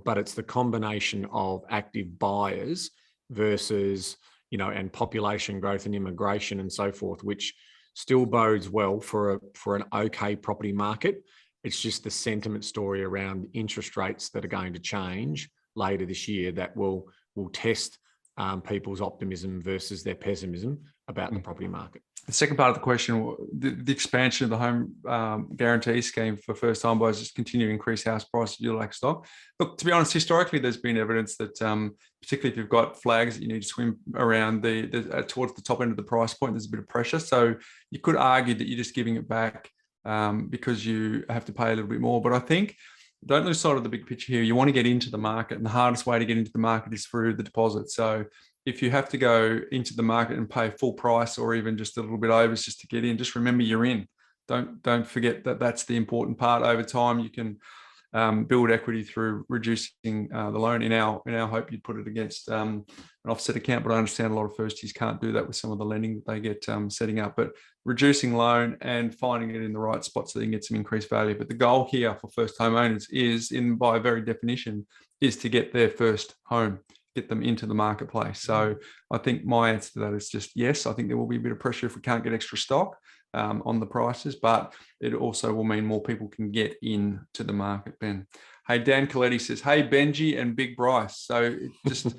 but it's the combination of active buyers versus, and population growth and immigration and so forth, which still bodes well for an okay property market. It's just the sentiment story around interest rates that are going to change later this year that will test people's optimism versus their pessimism about the property market. The second part of the question, the expansion of the home guarantee scheme for first-time buyers just continue to increase house prices due to lack of stock. Look, to be honest, historically, there's been evidence that, particularly if you've got flags that you need to swim around towards the top end of the price point, there's a bit of pressure. So you could argue that you're just giving it back because you have to pay a little bit more. But I think don't lose sight of the big picture here. You want to get into the market, and the hardest way to get into the market is through the deposit. So if you have to go into the market and pay full price or even just a little bit over just to get in, just remember you're in. Don't forget that that's the important part. Over time, you can build equity through reducing the loan. In our hope, you'd put it against an offset account, but I understand a lot of firsties can't do that with some of the lending that they get setting up. But reducing loan and finding it in the right spot so they can get some increased value. But the goal here for first home owners is, by very definition, is to get their first home, get them into the marketplace. So I think my answer to that is just yes. I think there will be a bit of pressure if we can't get extra stock on the prices, but it also will mean more people can get into the market, Ben. Hey, Dan Coletti says, hey, Benji and Big Bryce. So just,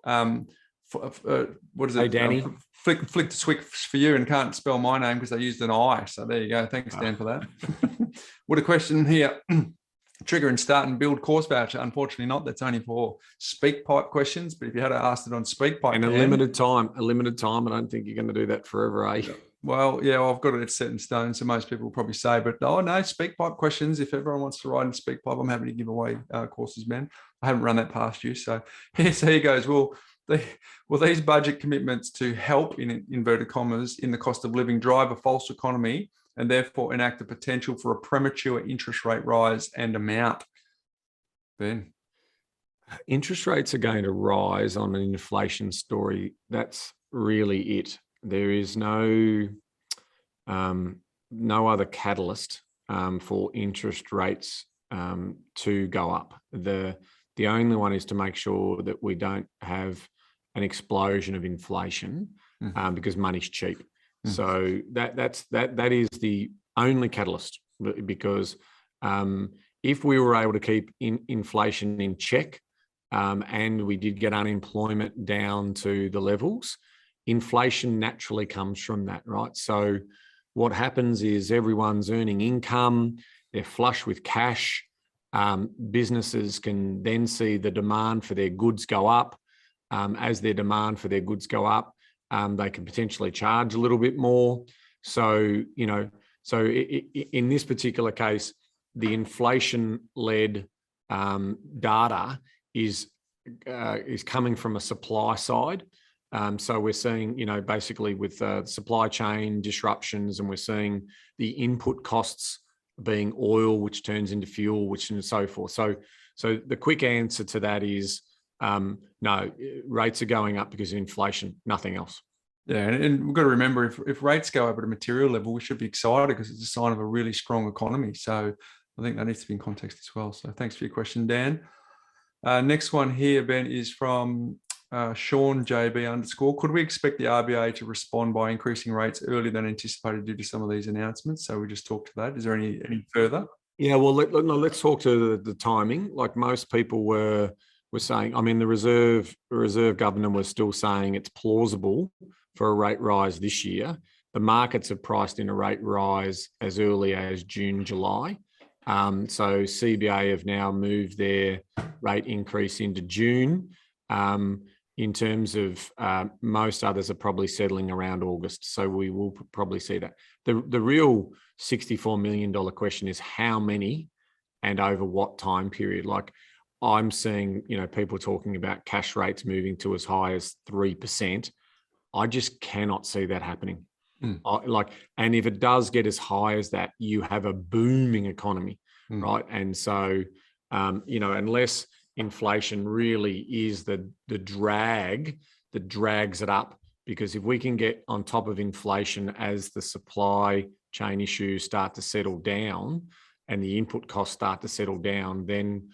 what is it? Hey, Danny. Flick the switch for you and can't spell my name because they used an I. So there you go. Thanks, Dan, for that. What a question here. Trigger and start and build course voucher. Unfortunately not. That's only for SpeakPipe questions. But if you had asked it on SpeakPipe. And a limited time. I don't think you're going to do that forever, eh? Well, yeah, I've got it set in stone. So most people will probably say, but no, SpeakPipe questions. If everyone wants to write in SpeakPipe, I'm happy to give away courses, man. I haven't run that past you. So here he goes. Will these budget commitments to help, in inverted commas, in the cost of living drive a false economy and therefore enact the potential for a premature interest rate rise and amount? Ben? Interest rates are going to rise on an inflation story. That's really it. There is no other catalyst for interest rates to go up. The only one is to make sure that we don't have an explosion of inflation because money's cheap. So that is the only catalyst, because if we were able to keep inflation in check and we did get unemployment down to the levels, inflation naturally comes from that, right? So what happens is everyone's earning income, they're flush with cash. Businesses can then see the demand for their goods go up. As their demand for their goods go up, they can potentially charge a little bit more. So, in this particular case, the inflation-led data is coming from a supply side. So we're seeing, basically with supply chain disruptions, and we're seeing the input costs being oil, which turns into fuel, which and so forth. So the quick answer to that is no, rates are going up because of inflation, nothing else. Yeah, and we've got to remember, if rates go up at a material level, we should be excited because it's a sign of a really strong economy. So I think that needs to be in context as well. So thanks for your question, Dan. Next one here, Ben, is from Sean JB_. Could we expect the RBA to respond by increasing rates earlier than anticipated due to some of these announcements? So we just talked to that. Is there any further? Yeah, well, let's talk to the timing. Like most people were saying, I mean, the Reserve Governor was still saying it's plausible for a rate rise this year. The markets have priced in a rate rise as early as June, July. So CBA have now moved their rate increase into June. In terms of most others are probably settling around August. So we will probably see that. The real $64 million question is how many and over what time period. Like I'm seeing, people talking about cash rates moving to as high as 3%. I just cannot see that happening. And if it does get as high as that, you have a booming economy, right? And so, unless inflation really is the drag that drags it up, because if we can get on top of inflation as the supply chain issues start to settle down and the input costs start to settle down, then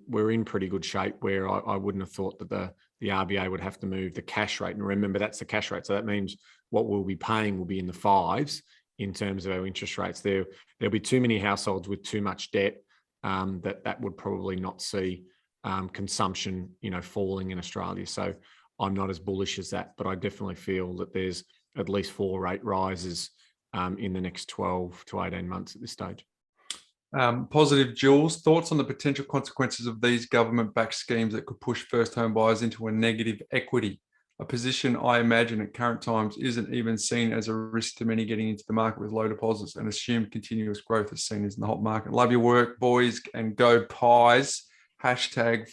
we're in pretty good shape where I wouldn't have thought that the RBA would have to move the cash rate. And remember, that's the cash rate. So that means what we'll be paying will be in the fives in terms of our interest rates. There'll be too many households with too much debt that would probably not see consumption, falling in Australia. So I'm not as bullish as that, but I definitely feel that there's at least 4 rate rises in the next 12 to 18 months at this stage. Positive, Jules. Thoughts on the potential consequences of these government-backed schemes that could push first home buyers into a negative equity, a position I imagine at current times isn't even seen as a risk to many getting into the market with low deposits and assumed continuous growth as seen as in the hot market. Love your work, boys, and go Pies. Hashtag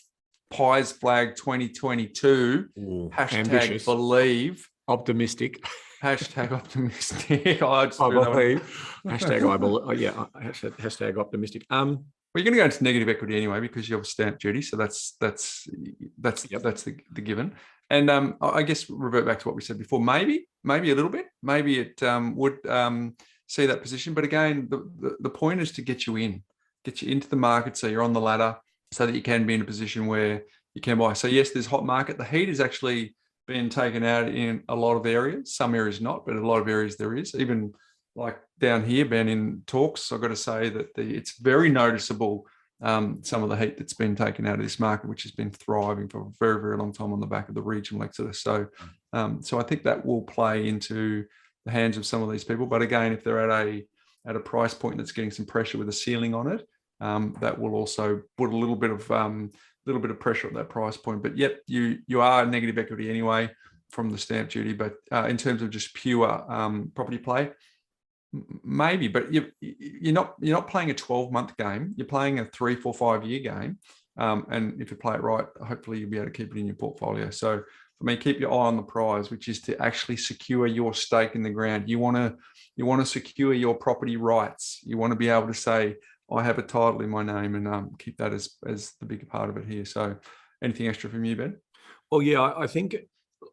Pies flag 2022. Ooh, hashtag ambitious. believe. Optimistic. Hashtag optimistic. I believe. Hashtag I believe. Oh, yeah. Hashtag optimistic. Well, you're going to go into negative equity anyway because you have stamp duty, so that's the given. And I guess revert back to what we said before. Maybe a little bit. Maybe it would see that position. But again, the point is to get you into the market, so you're on the ladder, so that you can be in a position where you can buy. So yes, there's hot market. The heat is actually been taken out in a lot of areas. Some areas not, but a lot of areas there is. Even like down here, Ben, in talks, I've got to say that it's very noticeable, some of the heat that's been taken out of this market, which has been thriving for a very, very long time on the back of the regional exodus. So I think that will play into the hands of some of these people. But again, if they're at a price point that's getting some pressure with a ceiling on it, that will also put a little bit of pressure at that price point. But yep, you are negative equity anyway from the stamp duty. But in terms of just pure property play, maybe. But you're not playing a 12-month game. You're playing a 3, 4, 5-year game. And if you play it right, hopefully you'll be able to keep it in your portfolio. So for me, keep your eye on the prize, which is to actually secure your stake in the ground. You want to secure your property rights. You want to be able to say, I have a title in my name, and keep that as the bigger part of it here. So anything extra from you, Ben? Well, yeah, I think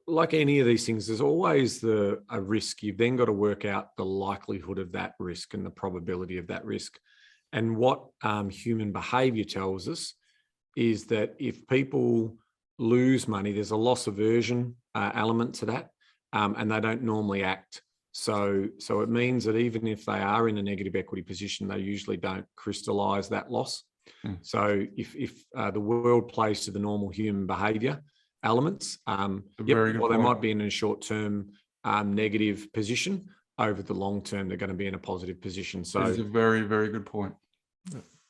like any of these things, there's always a risk. You've then got to work out the likelihood of that risk and the probability of that risk. And what human behavior tells us is that if people lose money, there's a loss aversion element to that, and they don't normally act. So it means that even if they are in a negative equity position, they usually don't crystallize that loss. So if the world plays to the normal human behavior elements, they might be in a short-term negative position. Over the long term, they're going to be in a positive position. So it's a very, very good point.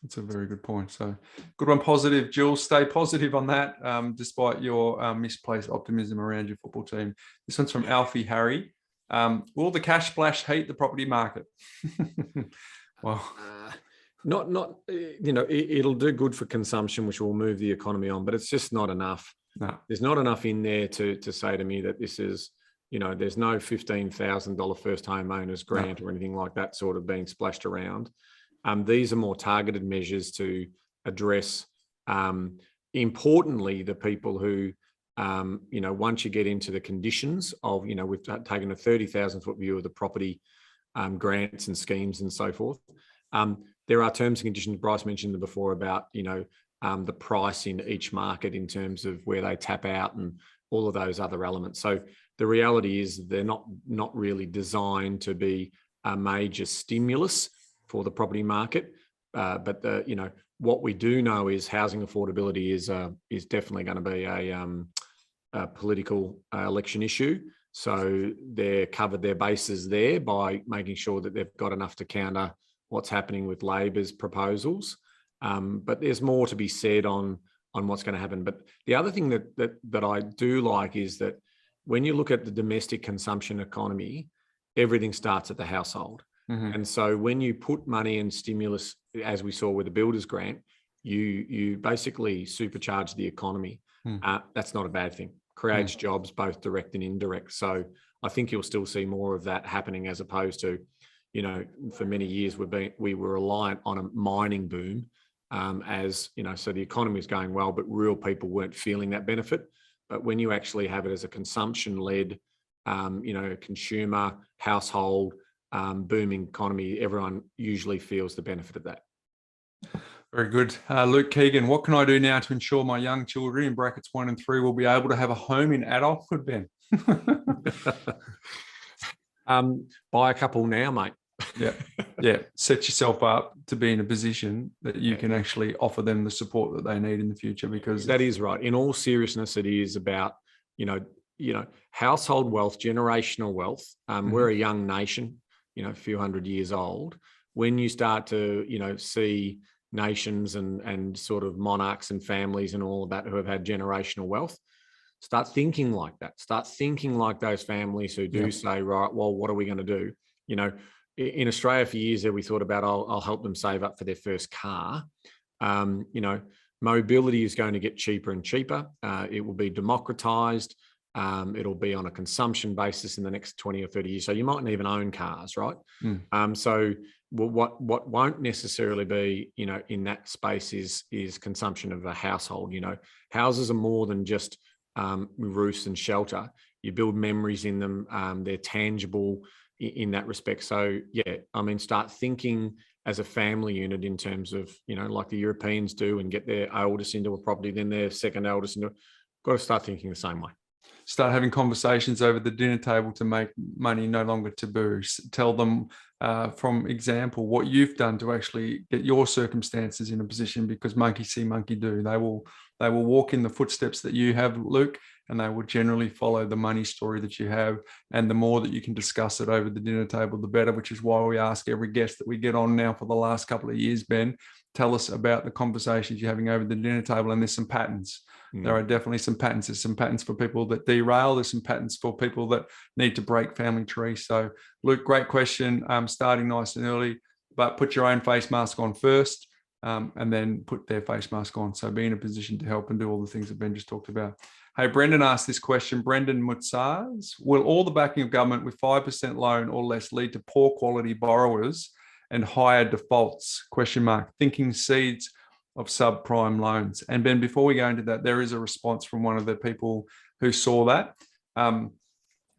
It's a very good point. So good one, positive. Jules, stay positive on that, despite your misplaced optimism around your football team. This one's from Alfie Harry. Will the cash splash heat the property market? Well, not it'll do good for consumption, which will move the economy on, but it's just not enough. No. There's not enough in there to say to me that this is, there's no $15,000 first homeowners grant or anything like that sort of being splashed around. These are more targeted measures to address, importantly, the people who, once you get into the conditions of, we've taken a 30,000 foot view of the property grants and schemes and so forth. There are terms and conditions. Bryce mentioned before about, the price in each market in terms of where they tap out and all of those other elements. So the reality is they're not really designed to be a major stimulus for the property market. But what we do know is housing affordability is definitely going to be a political election issue. So they're covered their bases there by making sure that they've got enough to counter what's happening with Labor's proposals. But there's more to be said on what's going to happen. But the other thing that I do like is that when you look at the domestic consumption economy, everything starts at the household. Mm-hmm. And so when you put money in stimulus, as we saw with the builders grant, you basically supercharge the economy. That's not a bad thing. Creates jobs, both direct and indirect. So I think you'll still see more of that happening, as opposed to, for many years we were reliant on a mining boom, so the economy was going well, but real people weren't feeling that benefit. But when you actually have it as a consumption-led, consumer, household, booming economy, everyone usually feels the benefit of that. Very good. Luke Keegan, what can I do now to ensure my young children, in brackets 1 and 3, will be able to have a home in adulthood, Ben? Buy a couple now, mate. Yeah. Set yourself up to be in a position that you can actually offer them the support that they need in the future, because that is right. In all seriousness, it is about, household wealth, generational wealth. We're a young nation, a few hundred years old. When you start to, see nations and sort of monarchs and families and all of that who have had generational wealth, start thinking like that. Start thinking like those families who do say, right, well, what are we going to do? In Australia for years there, we thought about, I'll help them save up for their first car. Mobility is going to get cheaper and cheaper. It will be democratized. It'll be on a consumption basis in the next 20 or 30 years. So you mightn't even own cars, right? So what won't necessarily be, in that space is consumption of a household. Houses are more than just roofs and shelter. You build memories in them. They're tangible in that respect. So start thinking as a family unit in terms of, like the Europeans do, and get their oldest into a property, then their second eldest into. Got to start thinking the same way. Start having conversations over the dinner table to make money no longer taboo. Tell them, from example, what you've done to actually get your circumstances in a position, because monkey see, monkey do. They will walk in the footsteps that you have, Luke, and they will generally follow the money story that you have. And the more that you can discuss it over the dinner table, the better, which is why we ask every guest that we get on now for the last couple of years, Ben, tell us about the conversations you're having over the dinner table. And there's some patterns. There are definitely some patterns. There's some patterns for people that derail. There's some patterns for people that need to break family trees. So, Luke, great question. Starting nice and early, but put your own face mask on first, and then put their face mask on. So be in a position to help and do all the things that Ben just talked about. Hey, Brendan asked this question. Brendan Mutsaz, will all the backing of government with 5% loan or less lead to poor quality borrowers and higher defaults? ? Thinking seeds of subprime loans. And Ben, before we go into that, there is a response from one of the people who saw that.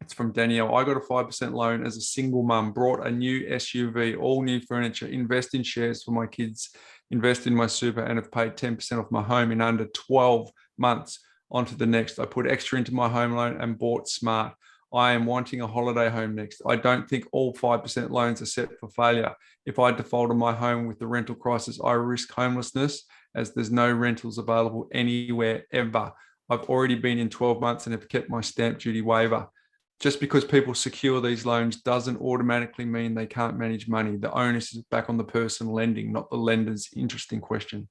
It's from Danielle. I got a 5% loan as a single mum, brought a new SUV, all new furniture, invest in shares for my kids, invest in my super, and have paid 10% off my home in under 12 months. On to the next. I put extra into my home loan and bought smart. I am wanting a holiday home next. I don't think all 5% loans are set for failure. If I default on my home with the rental crisis, I risk homelessness, as there's no rentals available anywhere ever. I've already been in 12 months and have kept my stamp duty waiver. Just because people secure these loans doesn't automatically mean they can't manage money. The onus is back on the person lending, not the lender's. Interesting question.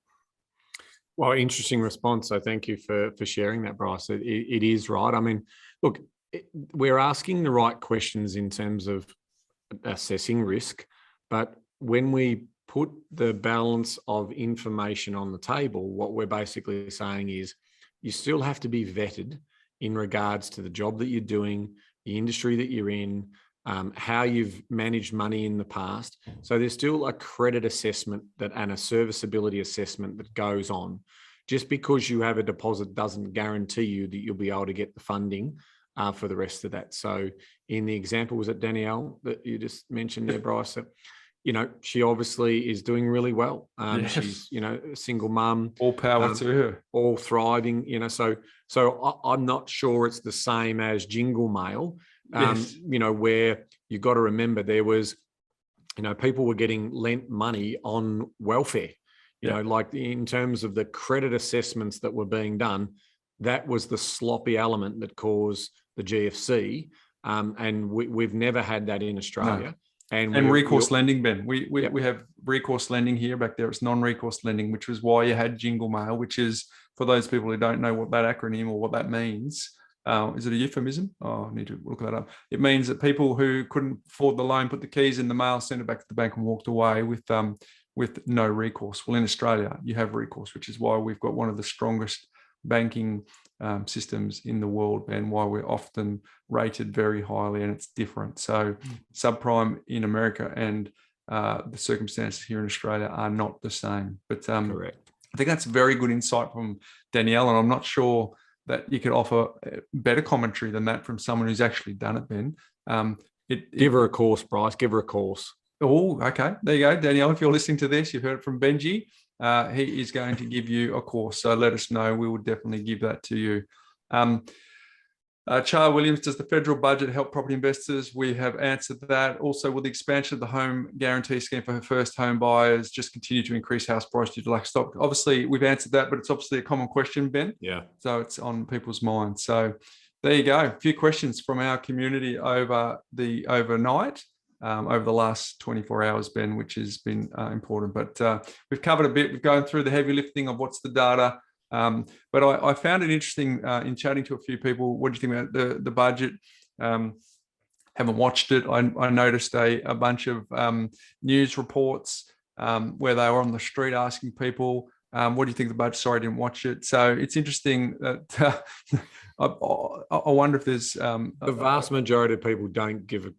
Well, interesting response. So thank you for sharing that, Bryce. It is right. I mean, look, we're asking the right questions in terms of assessing risk, but when we put the balance of information on the table, what we're basically saying is you still have to be vetted in regards to the job that you're doing, the industry that you're in, how you've managed money in the past. So there's still a credit assessment and a serviceability assessment that goes on. Just because you have a deposit doesn't guarantee you that you'll be able to get the funding for the rest of that. So in the example, was it Danielle that you just mentioned there, Bryce? She obviously is doing really well. Yes. She's, a single mum. All power to her. All thriving, So I'm not sure it's the same as jingle mail, Yes. Where you got to remember there was, people were getting lent money on welfare. Like in terms of the credit assessments that were being done, that was the sloppy element that caused the GFC. And we've never had that in Australia. No. And recourse lending, Ben. We have recourse lending here. Back there, it's non-recourse lending, which was why you had jingle mail, which is, for those people who don't know what that acronym or what that means, is it a euphemism? Oh, I need to look that up. It means that people who couldn't afford the loan put the keys in the mail, sent it back to the bank and walked away with no recourse. Well, in Australia, you have recourse, which is why we've got one of the strongest banking systems in the world, and why we're often rated very highly, and it's different. So subprime in America and the circumstances here in Australia are not the same. But correct. I think that's very good insight from Danielle, and I'm not sure that you could offer better commentary than that from someone who's actually done it, Ben. Give her a course, Bryce. Give her a course. Oh, okay. There you go, Danielle. If you're listening to this, you've heard it from Benji. he is going to give you a course. So let us know. We will definitely give that to you. Charles Williams, does the federal budget help property investors? We have answered that. Also, will the expansion of the home guarantee scheme for first home buyers just continue to increase house price due to lack of stock? Obviously, we've answered that, but it's obviously a common question, Ben. Yeah. So it's on people's minds. So there you go. A few questions from our community over the overnight, over the last 24 hours, Ben, which has been important. But we've covered a bit. We've gone through the heavy lifting of what's the data. But I found it interesting in chatting to a few people. What do you think about the budget? Haven't watched it. I noticed a bunch of news reports where they were on the street asking people, what do you think of the budget? Sorry, I didn't watch it. So it's interesting that I wonder if there's... the vast majority of people don't give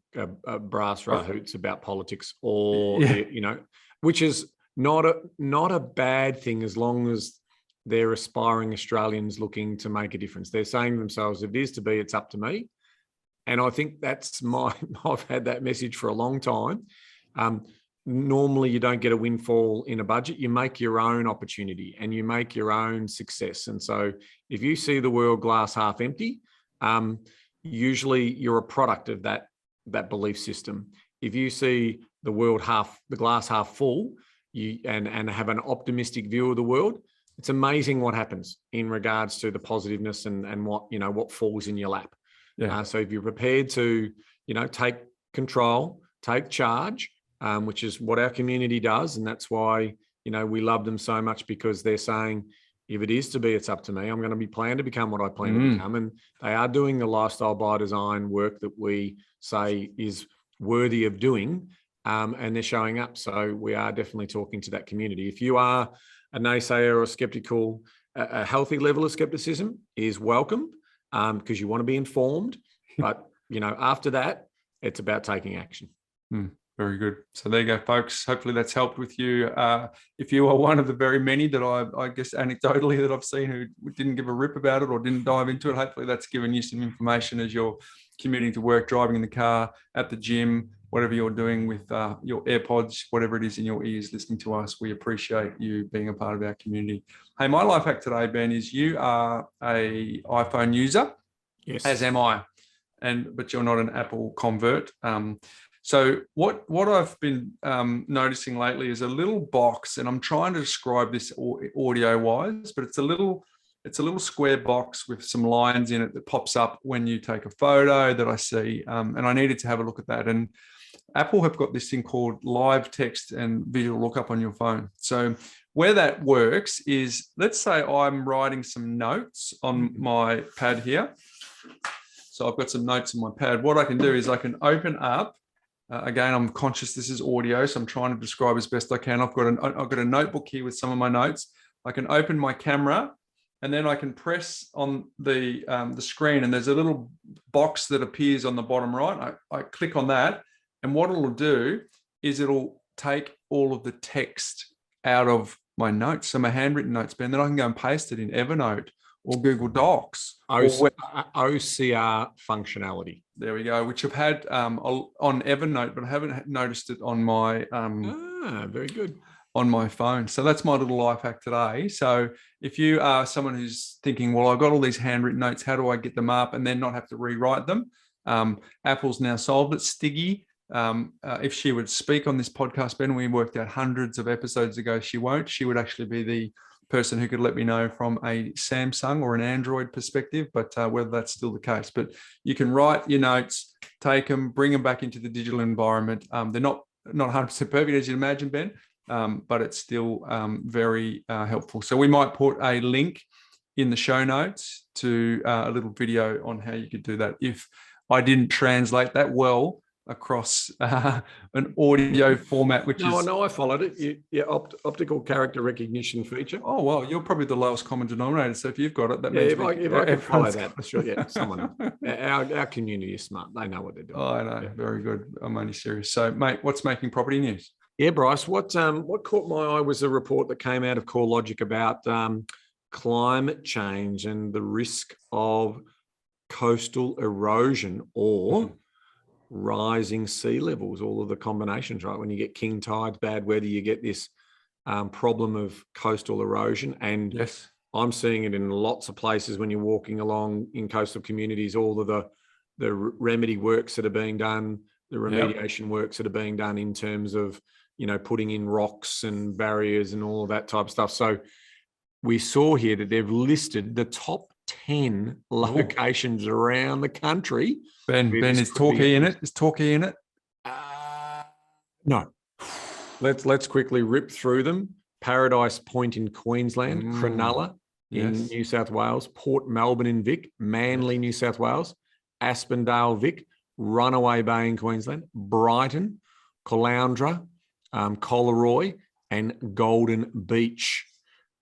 a brass hoots about politics or, which is not a bad thing as long as they're aspiring Australians looking to make a difference. They're saying to themselves, if it is to be, it's up to me. And I think I've had that message for a long time. Normally you don't get a windfall in a budget. You make your own opportunity and you make your own success. And so if you see the world glass half empty, usually you're a product of that belief system. If you see the glass half full, and have an optimistic view of the world, it's amazing what happens in regards to the positiveness and what falls in your lap. Yeah. So if you're prepared to, take control, take charge, which is what our community does. And that's why, we love them so much, because they're saying, if it is to be, it's up to me. I'm going to be planned to become what I plan to become. And they are doing the lifestyle by design work that we say is worthy of doing. And they're showing up. So we are definitely talking to that community. If you are a naysayer or skeptical, a healthy level of skepticism is welcome, because you want to be informed. But, after that, it's about taking action. Very good. So there you go, folks. Hopefully that's helped with you. If you are one of the very many that I guess anecdotally that I've seen who didn't give a rip about it or didn't dive into it, hopefully that's given you some information as you're commuting to work, driving in the car, at the gym, whatever you're doing with your AirPods, whatever it is in your ears, listening to us. We appreciate you being a part of our community. Hey, my life hack today, Ben, is you are a iPhone user, yes, as am I, but you're not an Apple convert. So what I've been noticing lately is a little box, and I'm trying to describe this audio-wise, but it's a little square box with some lines in it that pops up when you take a photo that I see, and I needed to have a look at that. And Apple have got this thing called live text and visual lookup on your phone. So where that works is, let's say I'm writing some notes on my pad here. So I've got some notes on my pad. What I can do is I can open up, again, I'm conscious this is audio, so I'm trying to describe as best I can. I've got a notebook here with some of my notes. I can open my camera, and then I can press on the screen, and there's a little box that appears on the bottom right. I click on that, and what it'll do is it'll take all of the text out of my notes, so my handwritten notes, Ben. Then I can go and paste it in Evernote or Google Docs. OCR functionality. There we go, which I've had on Evernote, but I haven't noticed it on my... very good. On my phone. So that's my little life hack today. So if you are someone who's thinking, well, I've got all these handwritten notes, how do I get them up and then not have to rewrite them? Apple's now solved it. Stiggy, if she would speak on this podcast, Ben, we worked out hundreds of episodes ago, she won't. She would actually be the person who could let me know from a Samsung or an Android perspective, but whether that's still the case. But you can write your notes, take them, bring them back into the digital environment. They're not 100% perfect, as you'd imagine, Ben, but it's still very helpful. So we might put a link in the show notes to a little video on how you could do that. If I didn't translate that well across an audio format, which is... No, I followed it. Optical character recognition feature. Oh, well, you're probably the lowest common denominator. So if you've got it, that means... If I can follow that, sure, yeah, someone... Our community is smart. They know what they're doing. Oh, I know. Yeah. Very good. I'm only serious. So, mate, what's making property news? Yeah, Bryce, what caught my eye was a report that came out of CoreLogic about climate change and the risk of coastal erosion or rising sea levels, all of the combinations, right? When you get king tides, bad weather, you get this problem of coastal erosion. And Yes. I'm seeing it in lots of places when you're walking along in coastal communities, all of the remedy works that are being done, the remediation works that are being done in terms of, putting in rocks and barriers and all of that type of stuff. So we saw here that they've listed the top 10 locations around the country. Ben, is Torquay in it? Is Torquay in it? No. Let's quickly rip through them. Paradise Point in Queensland, Cronulla in New South Wales, Port Melbourne in Vic, Manly, New South Wales, Aspendale, Vic, Runaway Bay in Queensland, Brighton, Caloundra, Collaroy, and Golden Beach.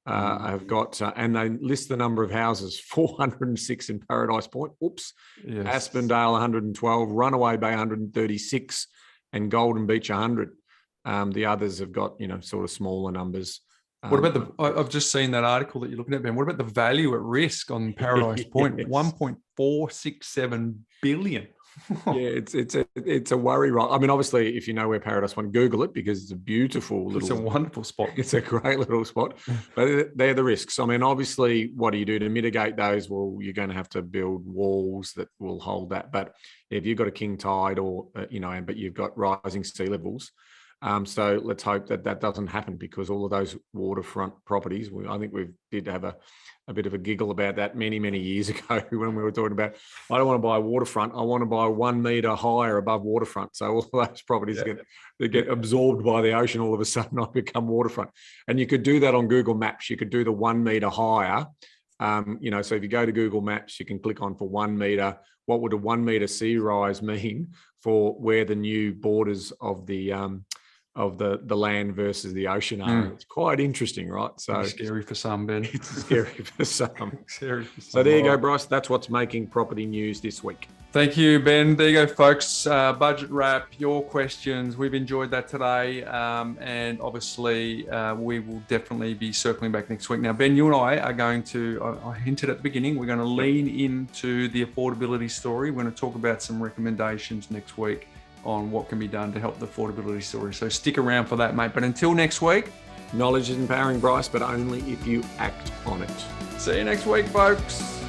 I've got, and they list the number of houses: 406 in Paradise Point. Oops. Yes. Aspendale 112, Runaway Bay 136, and Golden Beach 100. The others have got, sort of smaller numbers. What about I've just seen that article that you're looking at, Ben. What about the value at risk on Paradise Point? Yes. 1.467 billion. It's a worry, right? I mean, obviously, if you know where Paradise Point, Google it, because it's a beautiful little. It's a wonderful spot. It's a great little spot, but they're the risks. I mean, obviously, what do you do to mitigate those? Well, you're going to have to build walls that will hold that. But if you've got a king tide, or but you've got rising sea levels. So let's hope that doesn't happen, because all of those waterfront properties, I think we did have a bit of a giggle about that many, many years ago when we were talking about, I don't want to buy a waterfront, I want to buy 1 metre higher above waterfront. So all those properties get absorbed by the ocean all of a sudden, I become waterfront. And you could do that on Google Maps. You could do the 1 metre higher. So if you go to Google Maps, you can click on for 1 metre. What would a 1 metre sea rise mean for where the new borders of the land versus the ocean are? It's quite interesting, right? So it's scary for some, Ben. It's scary for some. So there you go, Bryce. That's what's making property news this week. Thank you, Ben. There you go, folks. Budget wrap, your questions. We've enjoyed that today. And obviously, we will definitely be circling back next week. Now, Ben, you and I are going to, I hinted at the beginning, we're going to lean into the affordability story. We're going to talk about some recommendations next week on what can be done to help the affordability story. So stick around for that, mate. But until next week, knowledge is empowering, Bryce, but only if you act on it. See you next week, folks.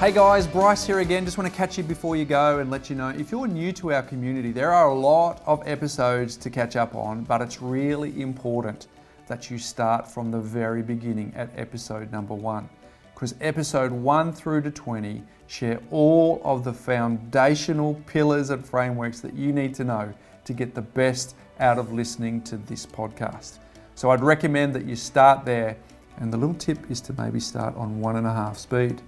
Hey guys, Bryce here again. Just want to catch you before you go and let you know, if you're new to our community, there are a lot of episodes to catch up on, but it's really important that you start from the very beginning at episode number 1. Because episode 1 through to 20 share all of the foundational pillars and frameworks that you need to know to get the best out of listening to this podcast. So I'd recommend that you start there, and the little tip is to maybe start on 1.5 speed.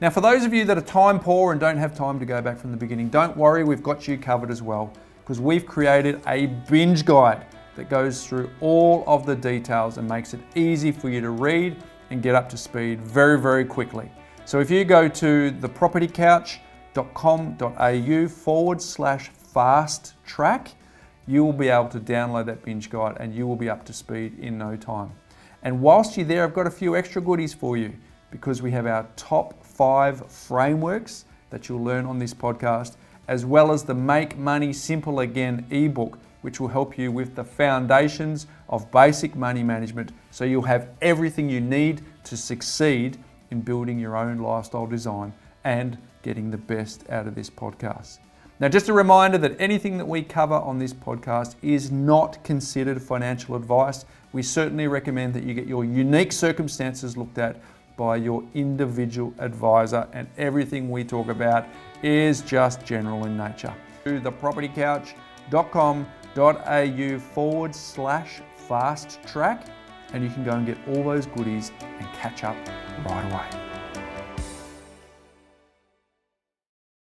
Now, for those of you that are time poor and don't have time to go back from the beginning, don't worry, we've got you covered as well, because we've created a binge guide that goes through all of the details and makes it easy for you to read and get up to speed very, very quickly. So if you go to thepropertycouch.com.au/fast track, you will be able to download that binge guide and you will be up to speed in no time. And whilst you're there, I've got a few extra goodies for you, because we have our top 5 frameworks that you'll learn on this podcast, as well as the Make Money Simple Again ebook, which will help you with the foundations of basic money management, so you'll have everything you need to succeed in building your own lifestyle design and getting the best out of this podcast. Now, just a reminder that anything that we cover on this podcast is not considered financial advice. We certainly recommend that you get your unique circumstances looked at by your individual advisor, and everything we talk about is just general in nature. To thepropertycouch.com.au/fast track, and you can go and get all those goodies and catch up right away.